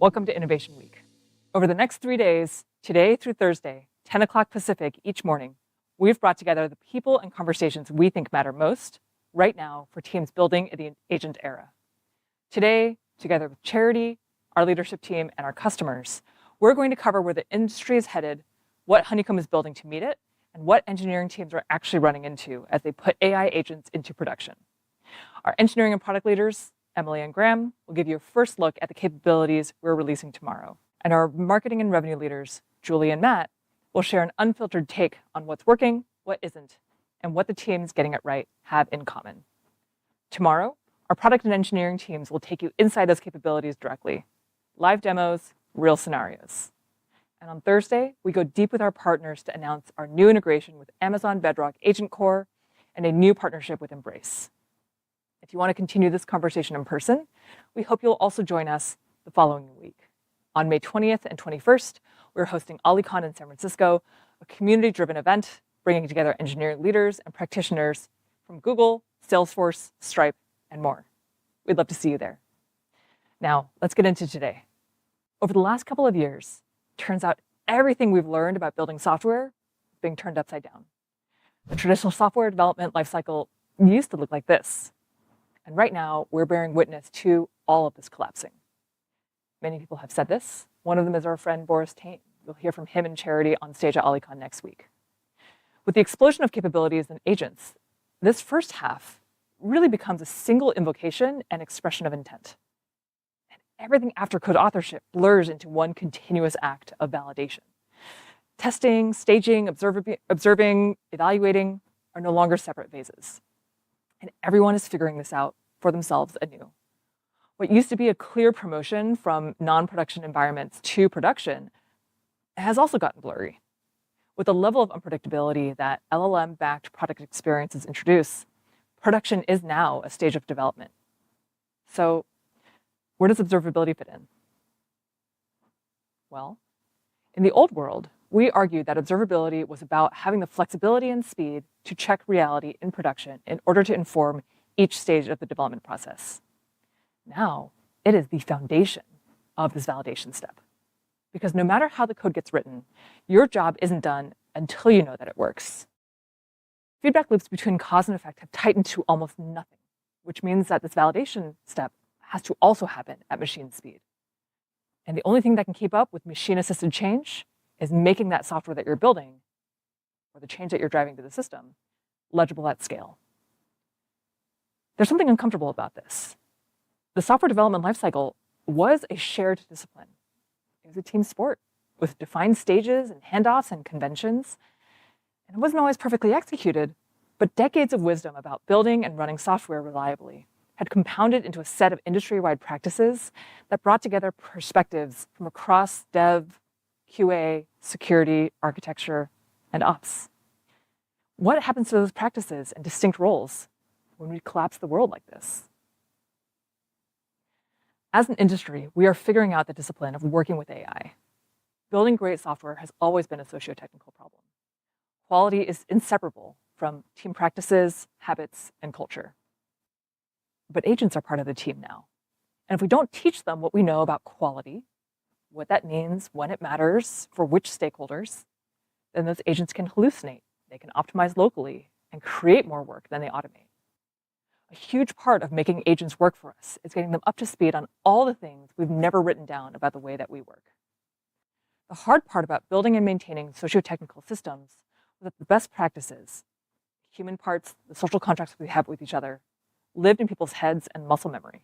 Welcome to Innovation Week. Over the next 3 days, today through Thursday, 10 o'clock Pacific each morning, we've brought together the people and conversations we think matter most right now for teams building in the agent era. Today, together with Charity, our leadership team, and our customers, we're going to cover where the industry is headed, what Honeycomb is building to meet it, and what engineering teams are actually running into as they put AI agents into production. Our engineering and product leaders, Emily and Graham, will give you a first look at the capabilities we're releasing tomorrow. And our marketing and revenue leaders, Julie and Matt, will share an unfiltered take on what's working, what isn't, and what the teams getting it right have in common. Tomorrow, our product and engineering teams will take you inside those capabilities directly. Live demos, real scenarios. And on Thursday, we go deep with our partners to announce our new integration with Amazon Bedrock Agent Core and a new partnership with Embrace. If you want to continue this conversation in person, we hope you'll also join us the following week. On May 20th and 21st, we're hosting OliCon in San Francisco, a community-driven event bringing together engineering leaders and practitioners from Google, Salesforce, Stripe, and more. We'd love to see you there. Now, let's get into today. Over the last couple of years, turns out everything we've learned about building software is being turned upside down. The traditional software development lifecycle used to look like this. And right now, we're bearing witness to all of this collapsing. Many people have said this. One of them is our friend Boris Tain. You'll hear from him and Charity on stage at OliCon next week. With the explosion of capabilities and agents, this first half really becomes a single invocation and expression of intent. And everything after code authorship blurs into one continuous act of validation. Testing, staging, observing, evaluating are no longer separate phases. And everyone is figuring this out for themselves anew. What used to be a clear promotion from non-production environments to production has also gotten blurry. With the level of unpredictability that LLM-backed product experiences introduce, production is now a stage of development. So where does observability fit in? Well, in the old world, we argued that observability was about having the flexibility and speed to check reality in production in order to inform each stage of the development process. Now, it is the foundation of this validation step. Because no matter how the code gets written, your job isn't done until you know that it works. Feedback loops between cause and effect have tightened to almost nothing, which means that this validation step has to also happen at machine speed. And the only thing that can keep up with machine-assisted change is making that software that you're building, or the change that you're driving to the system, legible at scale. There's something uncomfortable about this. The software development lifecycle was a shared discipline. It was a team sport with defined stages and handoffs and conventions. And it wasn't always perfectly executed, but decades of wisdom about building and running software reliably had compounded into a set of industry-wide practices that brought together perspectives from across dev, QA, security, architecture, and ops. What happens to those practices and distinct roles when we collapse the world like this? As an industry, we are figuring out the discipline of working with AI. Building great software has always been a socio-technical problem. Quality is inseparable from team practices, habits, and culture. But agents are part of the team now. And if we don't teach them what we know about quality, what that means, when it matters, for which stakeholders, then those agents can hallucinate. They can optimize locally and create more work than they automate. A huge part of making agents work for us is getting them up to speed on all the things we've never written down about the way that we work. The hard part about building and maintaining socio-technical systems was that the best practices, human parts, the social contracts we have with each other, lived in people's heads and muscle memory.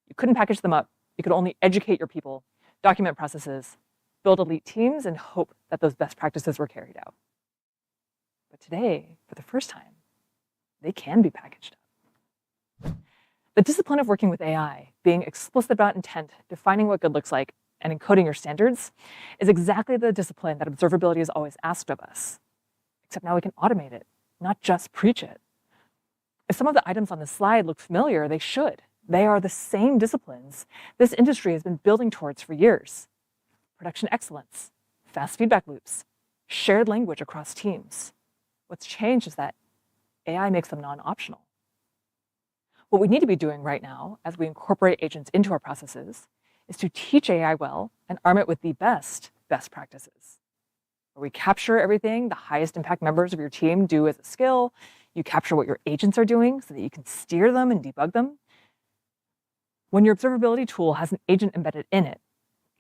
You couldn't package them up. You could only educate your people, document processes, build elite teams, and hope that those best practices were carried out. But today, for the first time, they can be packaged up. The discipline of working with AI, being explicit about intent, defining what good looks like, and encoding your standards, is exactly the discipline that observability has always asked of us. Except now we can automate it, not just preach it. If some of the items on this slide look familiar, they should. They are the same disciplines this industry has been building towards for years. Production excellence, fast feedback loops, shared language across teams. What's changed is that AI makes them non-optional. What we need to be doing right now, as we incorporate agents into our processes, is to teach AI well and arm it with the best practices. Where we capture everything the highest impact members of your team do as a skill. You capture what your agents are doing so that you can steer them and debug them. When your observability tool has an agent embedded in it,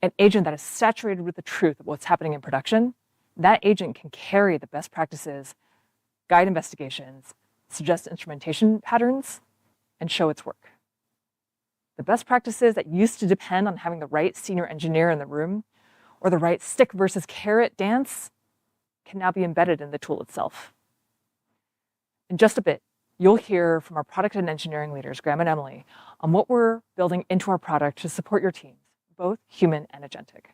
an agent that is saturated with the truth of what's happening in production, that agent can carry the best practices, guide investigations, suggest instrumentation patterns, and show its work. The best practices that used to depend on having the right senior engineer in the room or the right stick versus carrot dance can now be embedded in the tool itself. In just a bit, you'll hear from our product and engineering leaders, Graham and Emily, on what we're building into our product to support your teams, both human and agentic.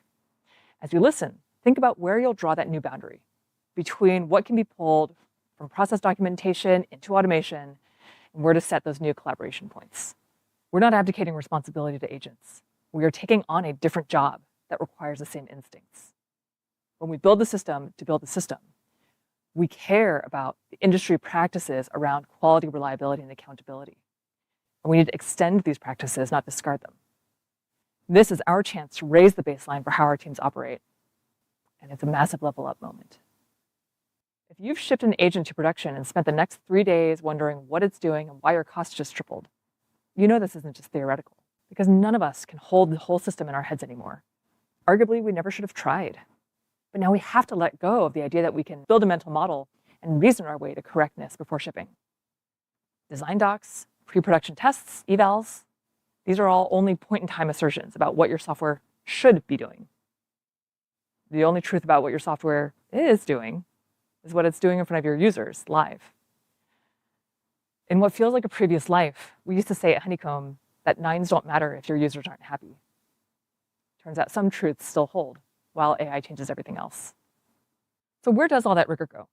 As you listen, think about where you'll draw that new boundary between what can be pulled from process documentation into automation and where to set those new collaboration points. We're not abdicating responsibility to agents. We are taking on a different job that requires the same instincts. When we build the system to build the system, we care about the industry practices around quality, reliability, and accountability. And we need to extend these practices, not discard them. This is our chance to raise the baseline for how our teams operate. And it's a massive level up moment. If you've shipped an agent to production and spent the next 3 days wondering what it's doing and why your cost just tripled, you know this isn't just theoretical, because none of us can hold the whole system in our heads anymore. Arguably, we never should have tried. But now we have to let go of the idea that we can build a mental model and reason our way to correctness before shipping. Design docs, pre-production tests, evals, these are all only point-in-time assertions about what your software should be doing. The only truth about what your software is doing is what it's doing in front of your users live. In what feels like a previous life, we used to say at Honeycomb that nines don't matter if your users aren't happy. Turns out some truths still hold while AI changes everything else. So where does all that rigor go?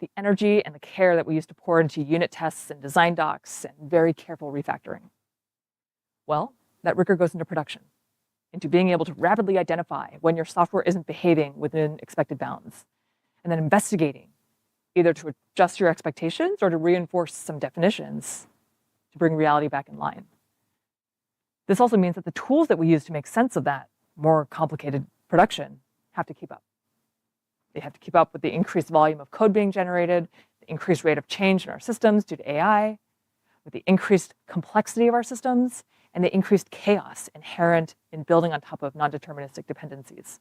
The energy and the care that we used to pour into unit tests and design docs and very careful refactoring. Well, that rigor goes into production, into being able to rapidly identify when your software isn't behaving within expected bounds, and then investigating, either to adjust your expectations or to reinforce some definitions to bring reality back in line. This also means that the tools that we use to make sense of that more complicated production have to keep up. They have to keep up with the increased volume of code being generated, the increased rate of change in our systems due to AI, with the increased complexity of our systems, and the increased chaos inherent in building on top of non-deterministic dependencies.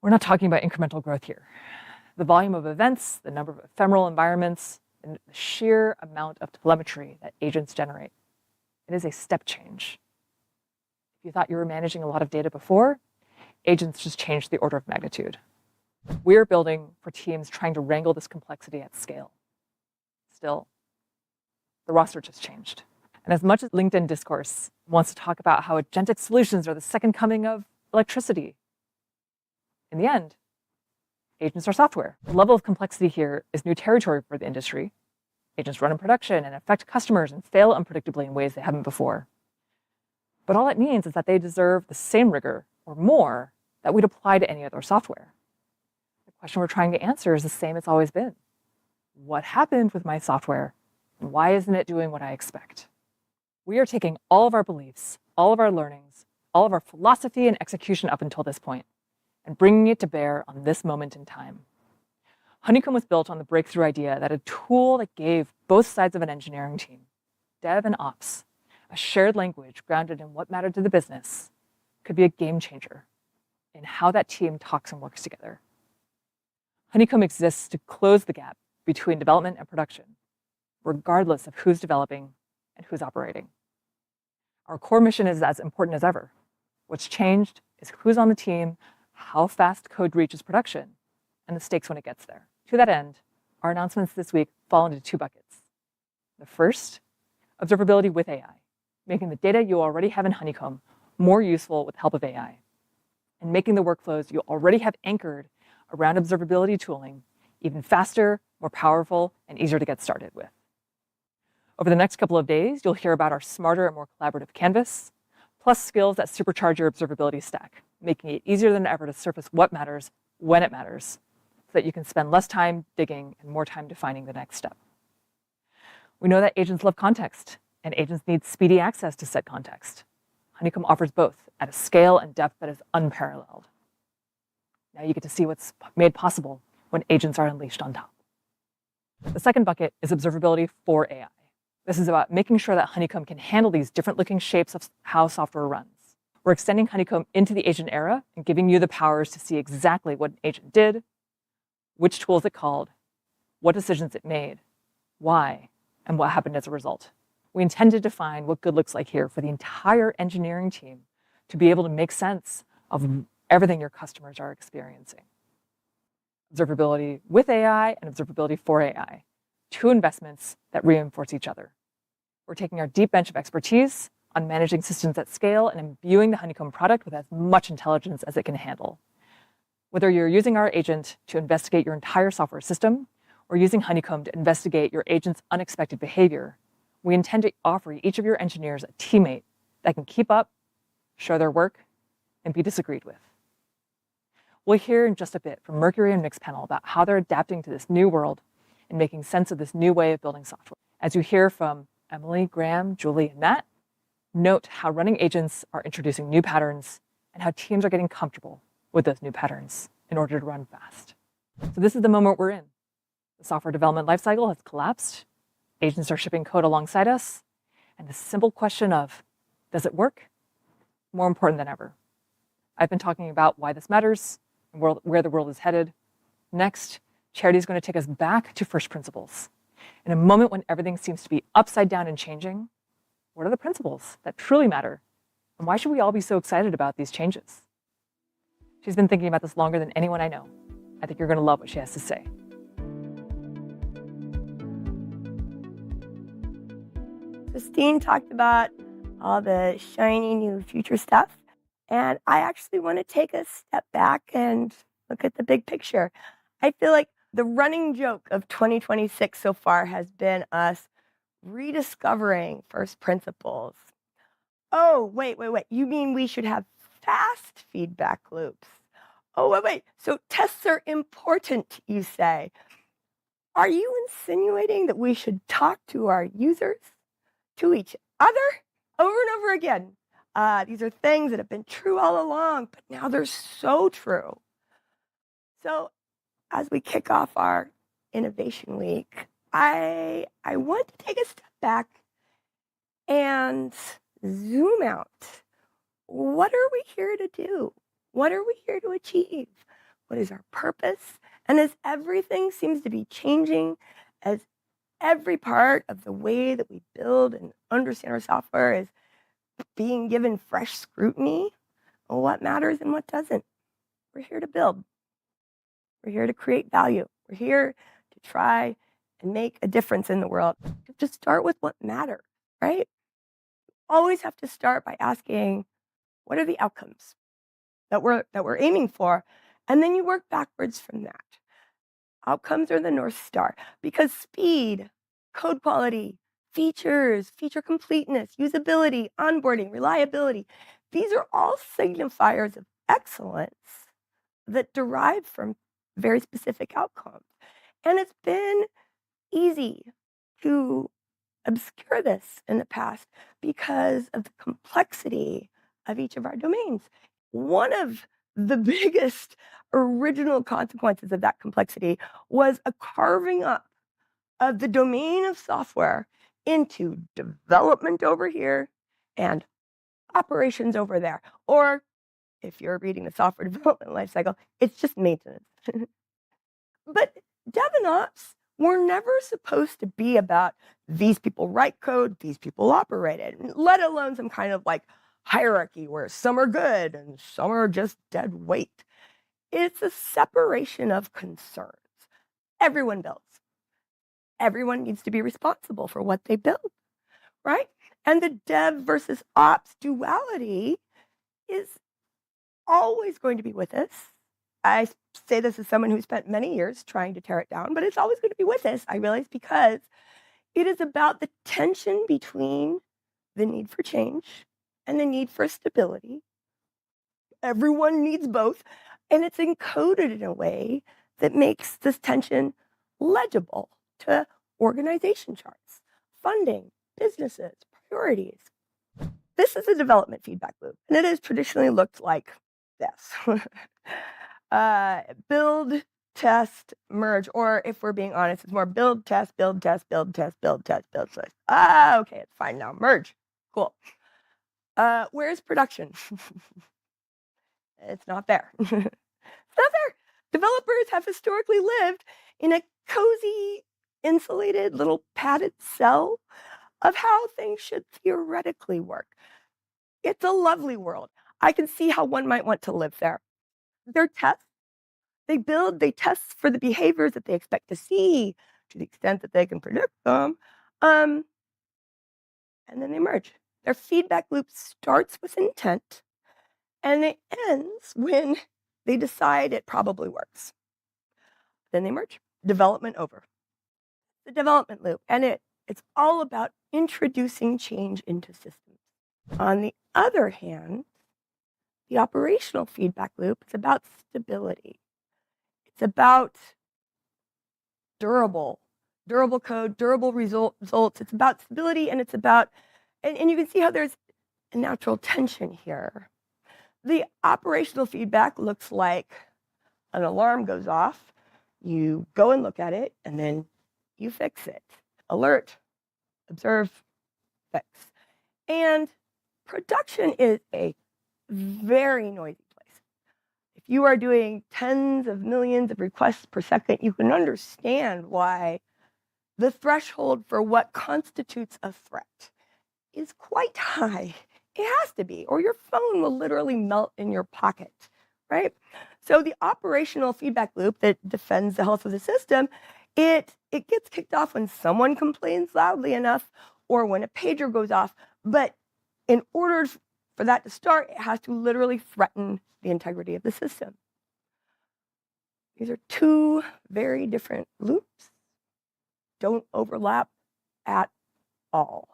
We're not talking about incremental growth here. The volume of events, the number of ephemeral environments, and the sheer amount of telemetry that agents generate, it is a step change. If you thought you were managing a lot of data before, agents just changed the order of magnitude. We're building for teams trying to wrangle this complexity at scale. Still, the roster just changed. And as much as LinkedIn discourse wants to talk about how agentic solutions are the second coming of electricity, in the end, agents are software. The level of complexity here is new territory for the industry. Agents run in production and affect customers and fail unpredictably in ways they haven't before. But all it means is that they deserve the same rigor or more that we'd apply to any other software. The question we're trying to answer is the same it's always been. What happened with my software, and why isn't it doing what I expect? We are taking all of our beliefs, all of our learnings, all of our philosophy and execution up until this point, and bringing it to bear on this moment in time. Honeycomb was built on the breakthrough idea that a tool that gave both sides of an engineering team, dev and ops, a shared language grounded in what mattered to the business, could be a game changer in how that team talks and works together. Honeycomb exists to close the gap between development and production, regardless of who's developing and who's operating. Our core mission is as important as ever. What's changed is who's on the team, how fast code reaches production, and the stakes when it gets there. To that end, our announcements this week fall into two buckets. The first, observability with AI, making the data you already have in Honeycomb more useful with the help of AI, and making the workflows you already have anchored around observability tooling even faster, more powerful, and easier to get started with. Over the next couple of days, you'll hear about our smarter and more collaborative canvas, plus skills that supercharge your observability stack, making it easier than ever to surface what matters when it matters, so that you can spend less time digging and more time defining the next step. We know that agents love context, and agents need speedy access to said context. Honeycomb offers both at a scale and depth that is unparalleled. Now you get to see what's made possible when agents are unleashed on top. The second bucket is observability for AI. This is about making sure that Honeycomb can handle these different looking shapes of how software runs. We're extending Honeycomb into the agent era and giving you the powers to see exactly what an agent did, which tools it called, what decisions it made, why, and what happened as a result. We intend to define what good looks like here for the entire engineering team to be able to make sense of everything your customers are experiencing. Observability with AI and observability for AI, two investments that reinforce each other. We're taking our deep bench of expertise on managing systems at scale and imbuing the Honeycomb product with as much intelligence as it can handle. Whether you're using our agent to investigate your entire software system or using Honeycomb to investigate your agent's unexpected behavior, we intend to offer each of your engineers a teammate that can keep up, show their work, and be disagreed with. We'll hear in just a bit from Mercury and Mixpanel about how they're adapting to this new world and making sense of this new way of building software. As you hear from Emily, Graham, Julie, and Matt, note how running agents are introducing new patterns and how teams are getting comfortable with those new patterns in order to run fast. So this is the moment we're in. The software development lifecycle has collapsed. Agents are shipping code alongside us. And the simple question of, does it work? More important than ever. I've been talking about why this matters and where the world is headed. Next, Charity is going to take us back to first principles. In a moment when everything seems to be upside down and changing, what are the principles that truly matter? And why should we all be so excited about these changes? She's been thinking about this longer than anyone I know. I think you're going to love what she has to say. Christine talked about all the shiny new future stuff. And I actually want to take a step back and look at the big picture. I feel like the running joke of 2026 so far has been us rediscovering first principles. Oh, wait. You mean we should have fast feedback loops? Oh, wait. So tests are important, you say. Are you insinuating that we should talk to our users, to each other, over and over again? These are things that have been true all along, but now they're so true. So as we kick off our Innovation Week, I want to take a step back and zoom out. What are we here to do? What are we here to achieve? What is our purpose? And as everything seems to be changing, as every part of the way that we build and understand our software is being given fresh scrutiny, what matters and what doesn't. We're here to build. We're here to create value. We're here to try and make a difference in the world. To start with what matters, right? Always have to start by asking, what are the outcomes that we're aiming for? And then you work backwards from that. Outcomes are the North Star because speed, code quality, features, feature completeness, usability, onboarding, reliability, these are all signifiers of excellence that derive from very specific outcomes. And it's been easy to obscure this in the past because of the complexity of each of our domains. One of the biggest original consequences of that complexity was a carving up of the domain of software into development over here and operations over there. Or if you're reading the software development lifecycle, it's just maintenance. But dev and ops were never supposed to be about these people write code, these people operate it, let alone some kind of like hierarchy where some are good and some are just dead weight. It's a separation of concerns. Everyone builds. Everyone needs to be responsible for what they build, right? And the dev versus ops duality is always going to be with us. I say this as someone who spent many years trying to tear it down, but it's always going to be with us, I realize, because it is about the tension between the need for change and the need for stability. Everyone needs both, and it's encoded in a way that makes this tension legible to organization charts, funding, businesses, priorities. this is a development feedback loop, and it has traditionally looked like this. Build, test, merge, or if we're being honest, it's more build, test, build, test, build, test, build, test, build, test. Okay, it's fine now. Merge. Cool. Where's production? It's not there. It's not there. Developers have historically lived in a cozy, insulated little padded cell of how things should theoretically work. It's a lovely world. I can see how one might want to live there. Their tests, they build, they test for the behaviors that they expect to see to the extent that they can predict them. And then they merge. Their feedback loop starts with intent and it ends when they decide it probably works. Then they merge. Development over. The development loop. And it's all about introducing change into systems. On the other hand, the operational feedback loop is about stability. It's about durable code, durable results. It's about stability, and it's about, and you can see how there's a natural tension here. The operational feedback looks like an alarm goes off, you go and look at it, and then you fix it. Alert, observe, fix. And production is a very noisy place. If you are doing tens of millions of requests per second, you can understand why the threshold for what constitutes a threat is quite high. It has to be, or your phone will literally melt in your pocket, right? So the operational feedback loop that defends the health of the system, it gets kicked off when someone complains loudly enough or when a pager goes off. But in order for that to start, it has to literally threaten the integrity of the system. These are two very different loops, don't overlap at all.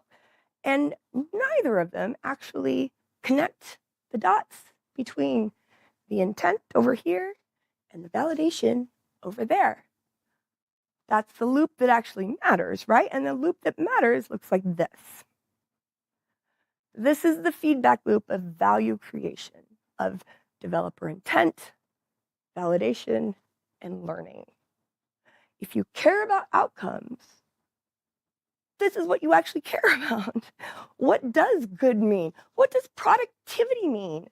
And neither of them actually connect the dots between the intent over here and the validation over there. That's the loop that actually matters, right? And the loop that matters looks like this. This is the feedback loop of value creation, of developer intent, validation, and learning. If you care about outcomes, this is what you actually care about. What does good mean? What does productivity mean?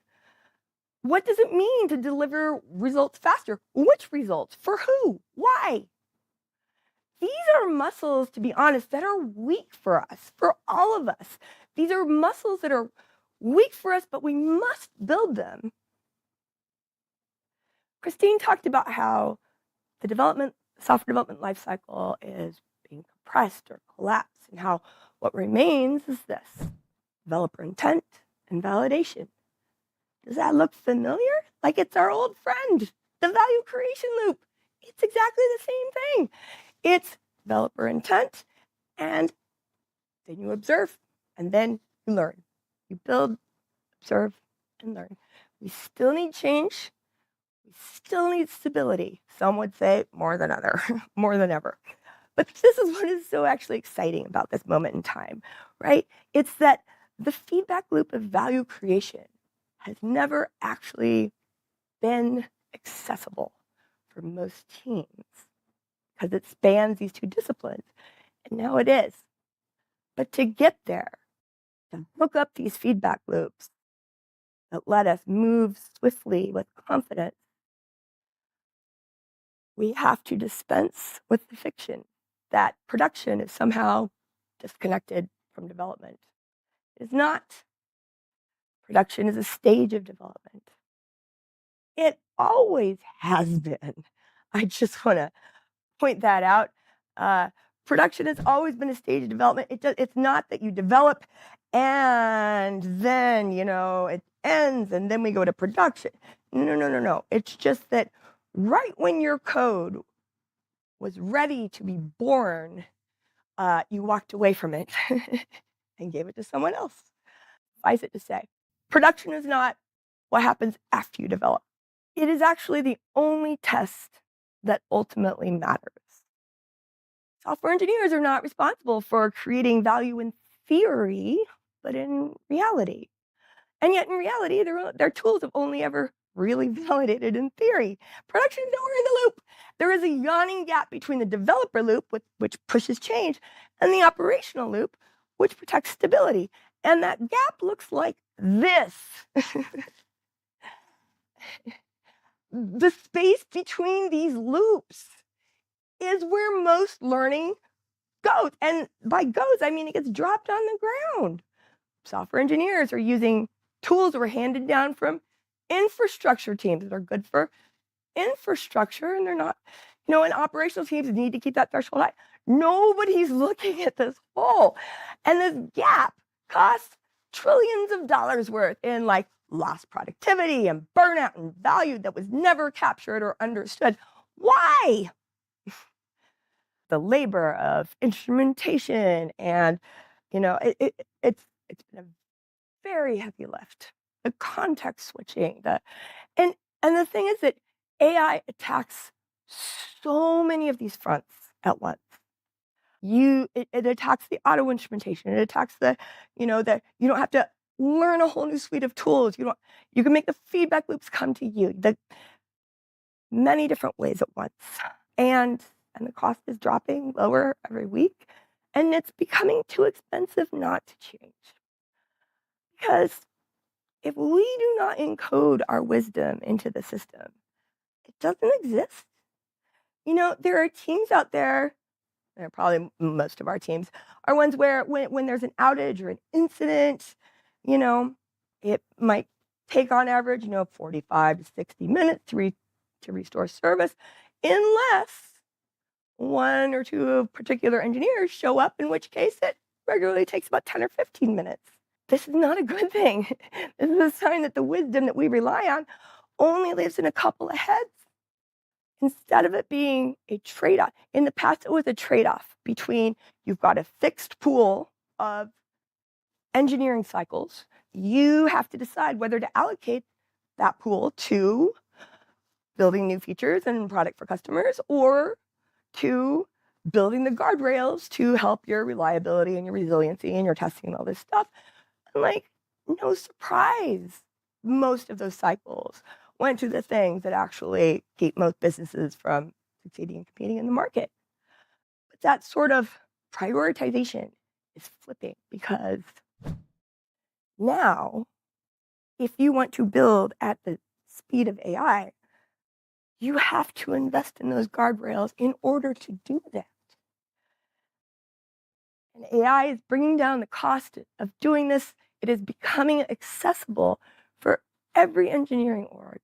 What does it mean to deliver results faster? Which results? For who? Why? These are muscles, to be honest, that are weak for us, for all of us. These are muscles that are weak for us, but we must build them. Christine talked about how the software development lifecycle is being compressed or collapsed, and how what remains is this: developer intent and validation. Does that look familiar? Like it's our old friend, the value creation loop. It's exactly the same thing. It's developer intent, and then you observe, and then you learn. You build, observe, and learn. We still need change. We still need stability. Some would say more than ever. But this is what is so actually exciting about this moment in time, right? It's that the feedback loop of value creation has never actually been accessible for most teams because it spans these two disciplines, and now it is. But to get there, to hook up these feedback loops that let us move swiftly with confidence, we have to dispense with the fiction that production is somehow disconnected from development. It is not. Production is a stage of development. It always has been. I just want to point that out. Production has always been a stage of development. It's not that you develop and then, it ends and then we go to production. No. It's just that right when your code was ready to be born, you walked away from it and gave it to someone else. Suffice it to say, production is not what happens after you develop. It is actually the only test that ultimately matters. Software engineers are not responsible for creating value in theory. but in reality. And yet in reality, their tools have only ever really validated in theory. Production is nowhere in the loop. There is a yawning gap between the developer loop, which pushes change, and the operational loop, which protects stability. And that gap looks like this. The space between these loops is where most learning goes. And by goes, I mean it gets dropped on the ground. Software engineers are using tools that were handed down from infrastructure teams that are good for infrastructure, and they're not, and operational teams need to keep that threshold high. Nobody's looking at this hole. And this gap costs trillions of dollars worth in like lost productivity and burnout and value that was never captured or understood. Why? The labor of instrumentation and, it's been a very heavy lift. The context switching, and the thing is that AI attacks so many of these fronts at once. It attacks the auto instrumentation. It attacks that you don't have to learn a whole new suite of tools. You can make the feedback loops come to you. The many different ways at once. And the cost is dropping lower every week. And it's becoming too expensive not to change. Because if we do not encode our wisdom into the system, it doesn't exist. There are teams out there, and probably most of our teams, are ones where when there's an outage or an incident, it might take on average, 45 to 60 minutes to restore service, unless one or two particular engineers show up, in which case it regularly takes about 10 or 15 minutes. This is not a good thing. This is a sign that the wisdom that we rely on only lives in a couple of heads, instead of it being a trade-off. In the past, it was a trade-off between you've got a fixed pool of engineering cycles. You have to decide whether to allocate that pool to building new features and product for customers, or to building the guardrails to help your reliability and your resiliency and your testing and all this stuff. And no surprise, most of those cycles went to the things that actually keep most businesses from succeeding and competing in the market. But that sort of prioritization is flipping, because now, if you want to build at the speed of AI, you have to invest in those guardrails in order to do that. And AI is bringing down the cost of doing this. It is becoming accessible for every engineering org.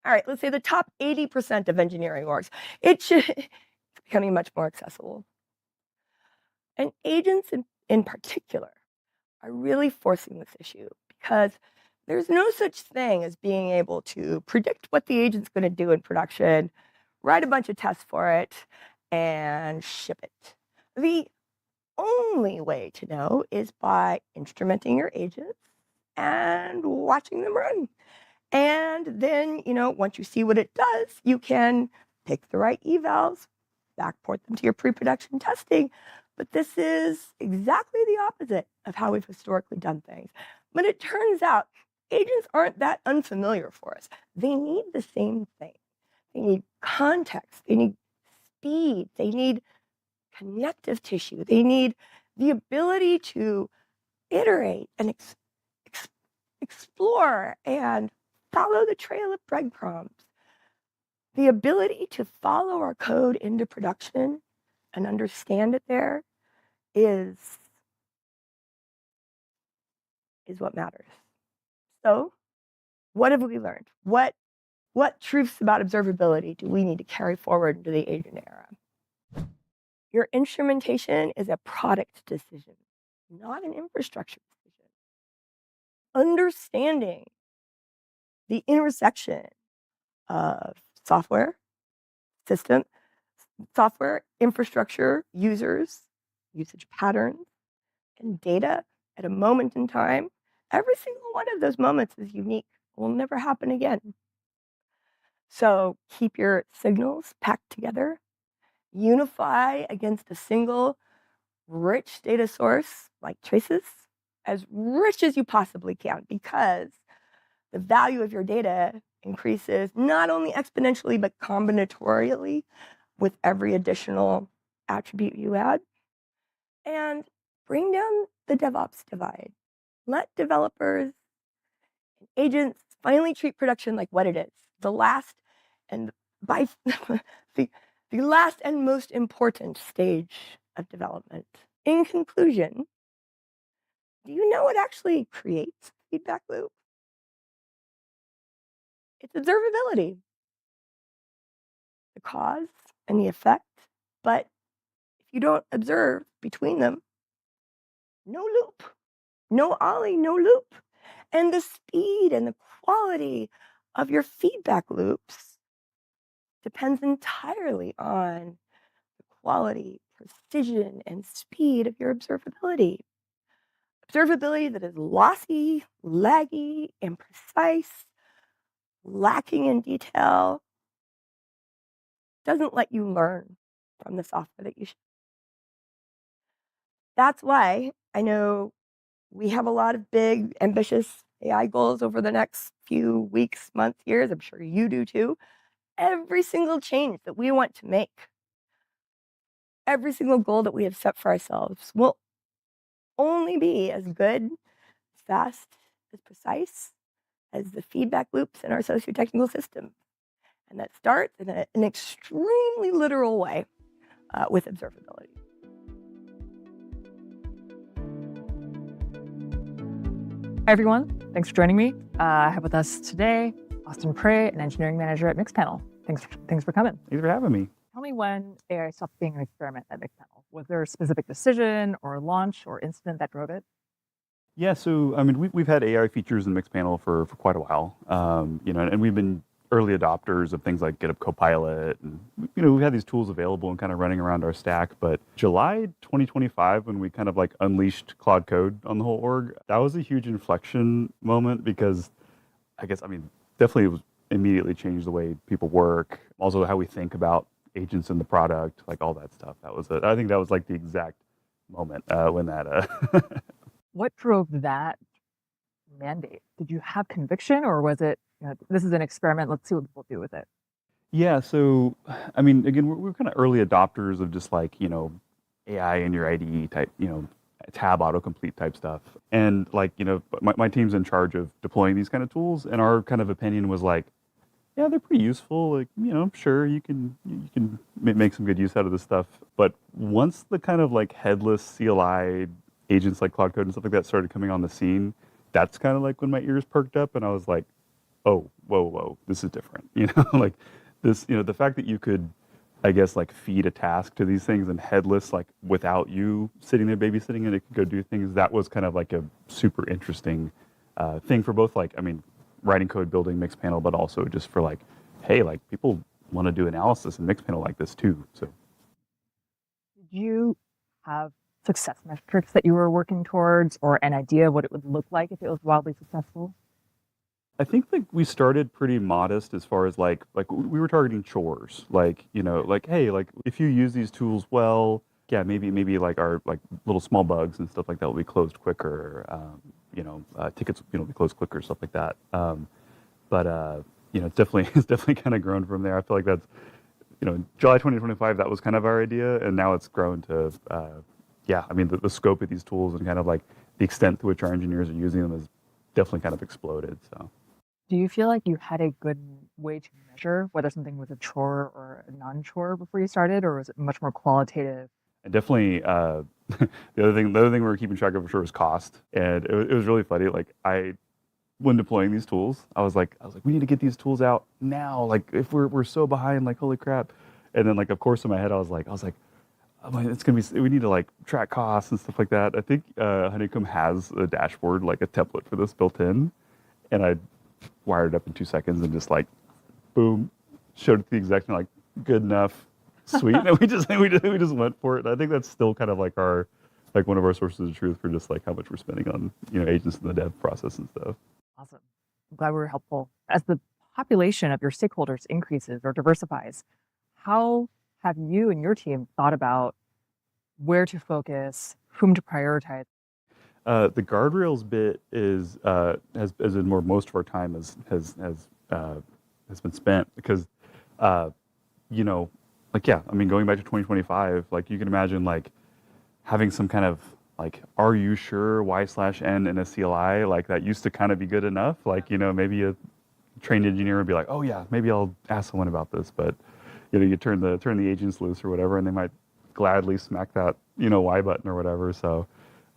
All right, let's say the top 80% of engineering orgs. It's becoming much more accessible. And agents in particular are really forcing this issue, because there's no such thing as being able to predict what the agent's going to do in production, write a bunch of tests for it, and ship it. The only way to know is by instrumenting your agents and watching them run. And then, once you see what it does, you can pick the right evals, backport them to your pre-production testing. But this is exactly the opposite of how we've historically done things. But it turns out agents aren't that unfamiliar for us. They need the same thing. They need context. They need speed. They need connective tissue. They need the ability to iterate and explore and follow the trail of breadcrumbs. The ability to follow our code into production and understand it there is what matters. So, what have we learned? What truths about observability do we need to carry forward into the agent era? Your instrumentation is a product decision, not an infrastructure decision. Understanding the intersection of software, infrastructure, users, usage patterns, and data at a moment in time. Every single one of those moments is unique. It will never happen again. So keep your signals packed together, unify against a single rich data source like traces, as rich as you possibly can, because the value of your data increases not only exponentially, but combinatorially with every additional attribute you add. And bring down the DevOps divide. Let developers and agents finally treat production like what it is, the last and by the, the last and most important stage of development. In conclusion, do you know what actually creates feedback loop? It's observability, the cause and the effect. But if you don't observe between them, no loop, no ollie, no loop. And the speed and the quality of your feedback loops depends entirely on the quality, precision, and speed of your observability. Observability that is lossy, laggy, imprecise, lacking in detail, doesn't let you learn from the software that you should. That's why I know we have a lot of big, ambitious AI goals over the next few weeks, months, years. I'm sure you do too. Every single change that we want to make, every single goal that we have set for ourselves will only be as good, as fast, as precise as the feedback loops in our socio-technical system. And that starts in an extremely literal way with observability. Hi, everyone. Thanks for joining me. I have with us today Austin Prey, an engineering manager at Mixpanel. Thanks for coming. Thanks for having me. Tell me when AI stopped being an experiment at Mixpanel. Was there a specific decision or launch or incident that drove it? Yeah, so I mean, we've had AI features in Mixpanel for quite a while, and we've been early adopters of things like GitHub Copilot, and we've had these tools available and kind of running around our stack. But July 2025, when we kind of like unleashed Cloud Code on the whole org, that was a huge inflection moment because definitely it was immediately changed the way people work, also how we think about agents in the product, like all that stuff. I think that was like the exact moment when that. What drove that mandate? Did you have conviction, or was it, this is an experiment, let's see what people do with it? Yeah, so I mean, again, we're kind of early adopters of just like, AI in your IDE type, tab autocomplete type stuff. And like, my team's in charge of deploying these kind of tools, and our kind of opinion was like, yeah, they're pretty useful. Like, sure, you can make some good use out of this stuff. But once the kind of like headless CLI agents like Cloud Code and stuff like that started coming on the scene, that's kind of like when my ears perked up and I was like, oh, whoa, this is different. Like this, the fact that you could, I guess, like feed a task to these things and headless, like without you sitting there babysitting it, it could go do things. That was kind of like a super interesting thing for both, like, writing code, building Mixpanel, but also just for like, hey, like people want to do analysis in Mixpanel like this too. So, did you have success metrics that you were working towards, or an idea of what it would look like if it was wildly successful? I think like we started pretty modest as far as like we were targeting chores, like like, hey, like if you use these tools well, yeah, maybe like our like little small bugs and stuff like that will be closed quicker. Tickets will be closed quicker, stuff like that. But it's definitely kind of grown from there. I feel like that's July 2025, that was kind of our idea, and now it's grown to the scope of these tools and kind of like the extent to which our engineers are using them has definitely kind of exploded. So, do you feel like you had a good way to measure whether something was a chore or a non-chore before you started, or was it much more qualitative? and definitely, the other thing we were keeping track of for sure was cost, and it was really funny. Like when deploying these tools, I was like, we need to get these tools out now. Like if we're so behind, like holy crap. And then like of course in my head I was like, it's gonna be. We need to like track costs and stuff like that. I think Honeycomb has a dashboard, like a template for this built in, and I wired it up in 2 seconds and just like, boom, showed it to the exec and like, good enough, sweet. And we just went for it. And I think that's still kind of like one of our sources of truth for just like how much we're spending on agents in the dev process and stuff. Awesome. I'm glad we were helpful. As the population of your stakeholders increases or diversifies, how have you and your team thought about where to focus, whom to prioritize? The guardrails bit is has been where most of our time has been spent because you know, like yeah, I mean going back to 2025, like you can imagine like having some kind of like are you sure y/n in a CLI like that used to kind of be good enough. Like maybe a trained engineer would be like, oh yeah, maybe I'll ask someone about this, but you turn the agents loose or whatever, and they might gladly smack that Y button or whatever. So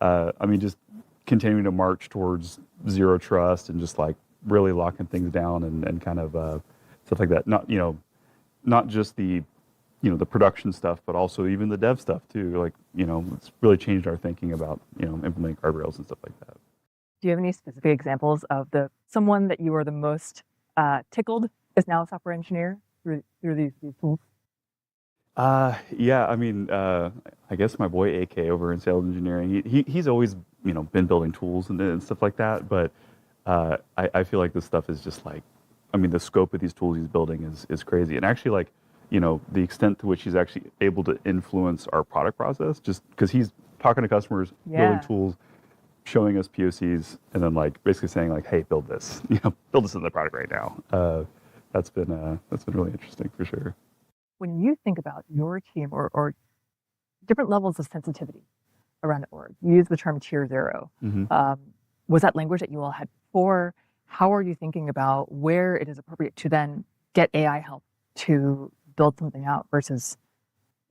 I mean, just continuing to march towards zero trust and just like really locking things down and kind of stuff like that. Not just the the production stuff, but also even the dev stuff too. Like it's really changed our thinking about implementing guardrails and stuff like that. Do you have any specific examples of someone that you are the most tickled is now a software engineer through these tools? Yeah, I mean, I guess my boy AK over in sales engineering, he's always been building tools and stuff like that. But I feel like this stuff is just like, I mean, the scope of these tools he's building is crazy, and actually like the extent to which he's actually able to influence our product process, just because he's talking to customers, building tools, showing us POCs, and then like basically saying like, hey, build this, build this in the product right now. That's been really interesting for sure. When you think about your team or different levels of sensitivity around org, you use the term tier 0. Mm-hmm. Was that language that you all had before? How are you thinking about where it is appropriate to then get AI help to build something out versus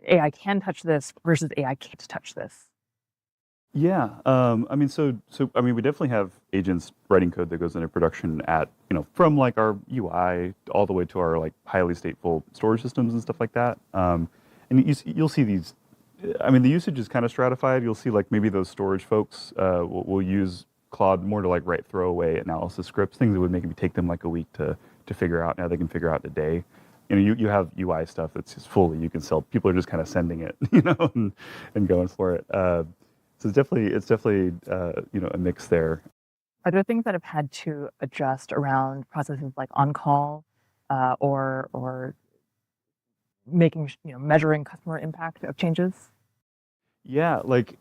AI can touch this versus AI can't touch this? Yeah, I mean, so I mean, we definitely have agents writing code that goes into production at from like our UI all the way to our like highly stateful storage systems and stuff like that. And you'll see these. I mean, the usage is kind of stratified. You'll see like maybe those storage folks will use Claude more to like write throwaway analysis scripts, things that would maybe take them like a week to figure out. Now they can figure out in a day. You have UI stuff that's just fully you can sell. People are just kind of sending it, and going for it. So it's definitely a mix there. Are there things that have had to adjust around processes like on-call or making measuring customer impact of changes? Yeah, like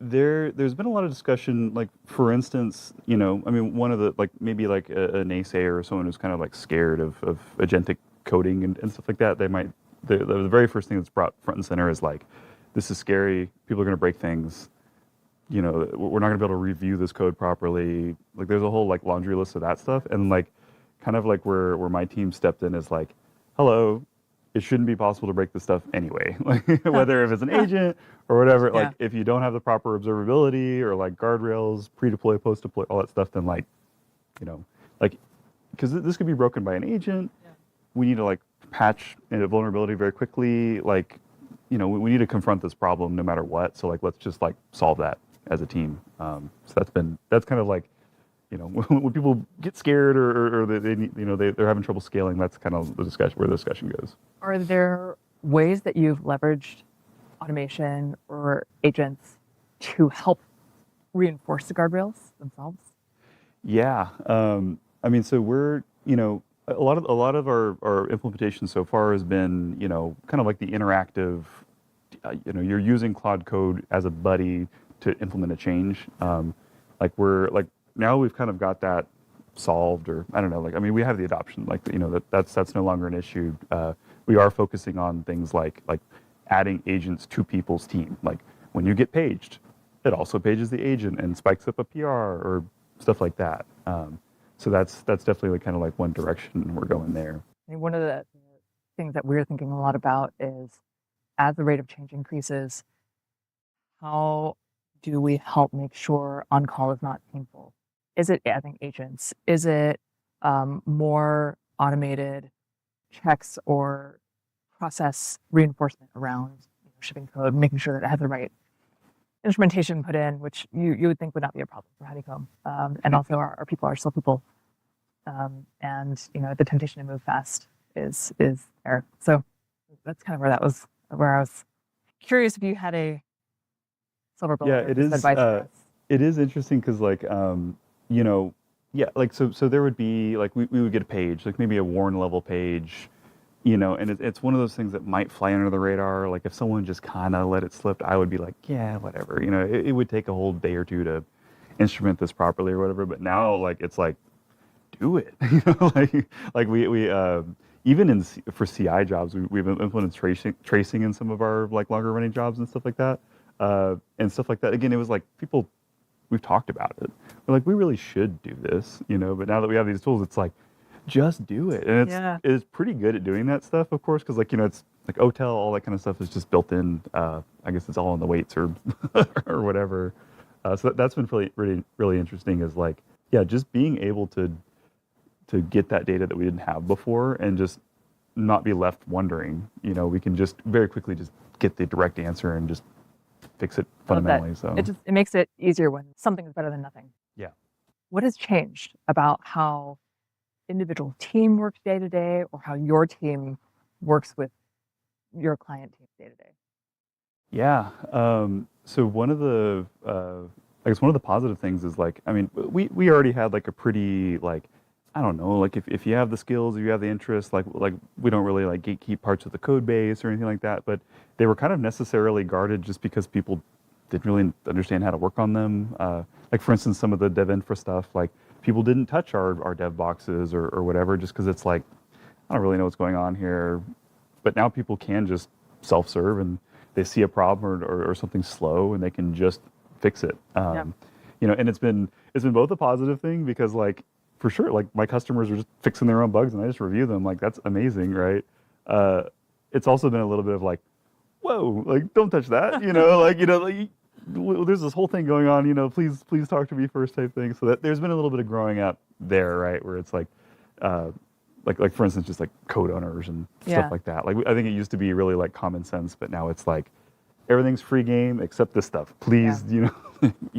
there's been a lot of discussion. Like for instance, I mean, one of the like maybe like a naysayer or someone who's kind of like scared of agentic coding and stuff like that. They might the very first thing that's brought front and center is like, this is scary. People are going to break things. We're not going to be able to review this code properly. Like, there's a whole like laundry list of that stuff. And like, kind of like where my team stepped in is like, hello, it shouldn't be possible to break this stuff anyway. Like, whether if it's an agent or whatever. Yeah. Like, if you don't have the proper observability or like guardrails, pre-deploy, post-deploy, all that stuff, then like, like, because this could be broken by an agent. Yeah. We need to like patch a vulnerability very quickly. Like, we need to confront this problem no matter what. So like, let's just like solve that as a team. So that's kind of like, when people get scared or they they're having trouble scaling, that's kind of the discussion where the discussion goes. Are there ways that you've leveraged automation or agents to help reinforce the guardrails themselves? Yeah, I mean, so we're a lot of our implementation so far has been kind of like the interactive. You're using Claude Code as a buddy to implement a change. Like we're like now we've kind of got that solved, or I don't know. Like I mean, we have the adoption. Like that's no longer an issue. We are focusing on things like adding agents to people's team. Like when you get paged, it also pages the agent and spikes up a PR or stuff like that. So that's definitely kind of like one direction we're going there. I mean, one of the things that we're thinking a lot about is as the rate of change increases, how do we help make sure on-call is not painful? Is it adding agents? Is it more automated checks or process reinforcement around shipping code, making sure that it has the right instrumentation put in, which you would think would not be a problem for Honeycomb. And also our people are still people. And the temptation to move fast is there. So that's kind of where I was curious if you had a silver bullet. Yeah, it is. Advice for us. It is interesting because like yeah, like so there would be like we would get a page, like maybe a warn level page, and it's one of those things that might fly under the radar. Like if someone just kind of let it slip, I would be like, yeah, whatever. It would take a whole day or two to instrument this properly or whatever. But now, like, it's like, do it. Like we even for CI jobs, we've implemented tracing in some of our like longer running jobs and stuff like that. And stuff like that. Again, it was like we've talked about it. We're like, we really should do this, But now that we have these tools, it's like, just do it. And it's pretty good at doing that stuff, of course, because like it's like OTel, all that kind of stuff is just built in. I guess it's all in the weights or or whatever. So that's been really really interesting. Is like, yeah, just being able to get that data that we didn't have before and just not be left wondering. We can just very quickly just get the direct answer and just fix it fundamentally. So it makes it easier when something is better than nothing. Yeah. What has changed about how individual team works day to day, or how your team works with your client team day to day? Yeah. So one of the I guess one of the positive things is like, I mean, we already had like a pretty like, I don't know, like if you have the skills, if you have the interest, like we don't really like gatekeep parts of the code base or anything like that, but they were kind of necessarily guarded just because people didn't really understand how to work on them. Like for instance, some of the dev infra stuff, like people didn't touch our dev boxes or whatever, just because it's like, I don't really know what's going on here. But now people can just self-serve and they see a problem or something slow and they can just fix it. And it's been both a positive thing because like, for sure, like my customers are just fixing their own bugs and I just review them. Like that's amazing, right? It's also been a little bit of like, whoa, like don't touch that, there's this whole thing going on, please talk to me first type thing. So that there's been a little bit of growing up there, right? Where it's like for instance, just like code owners and stuff like that. Like I think it used to be really like common sense, but now it's like everything's free game except this stuff. Please, you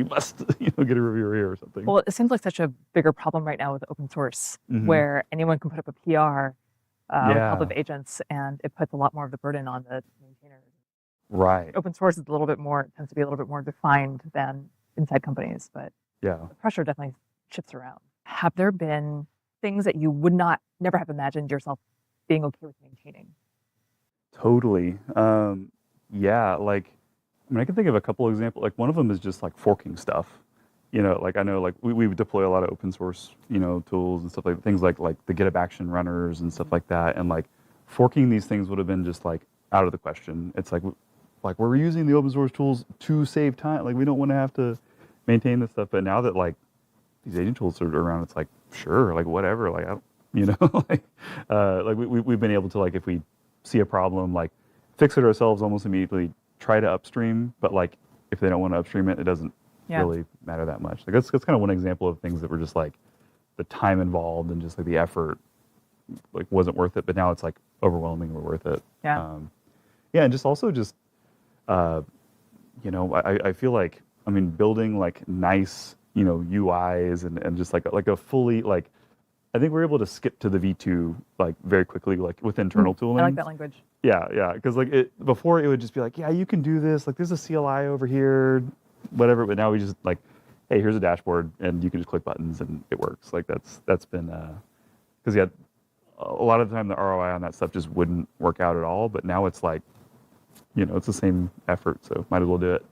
must, get a reviewer here or something. Well, it seems like such a bigger problem right now with open source, where anyone can put up a PR with help of agents, and it puts a lot more of the burden on the maintainers. Right. Open source is tends to be a little bit more defined than inside companies, but the pressure definitely shifts around. Have there been things that you would never have imagined yourself being okay with maintaining? Totally. Like, I mean, I can think of a couple of examples. Like one of them is just like forking stuff. Like I know like we deploy a lot of open source, tools and stuff like things like the GitHub action runners and stuff like that. And like forking these things would have been just like out of the question. It's like we're using the open source tools to save time. Like we don't want to have to maintain this stuff. But now that like these agent tools are around, it's like, sure, like whatever. Like, we've been able to like, if we see a problem, like fix it ourselves almost immediately, try to upstream. But like, if they don't want to upstream it, it doesn't really matter that much. Like that's kind of one example of things that were just like the time involved and just like the effort like wasn't worth it. But now it's like overwhelmingly worth it. And just also just, I feel like, I mean, building like nice, UIs and just like a fully like, I think we're able to skip to the V2 like very quickly, like with internal tooling. I like that language. Yeah. Because like before it would just be like, yeah, you can do this. Like there's a CLI over here, whatever. But now we just like, hey, here's a dashboard and you can just click buttons and it works. Like that's been, because a lot of the time the ROI on that stuff just wouldn't work out at all. But now it's like, it's the same effort, so might as well do it.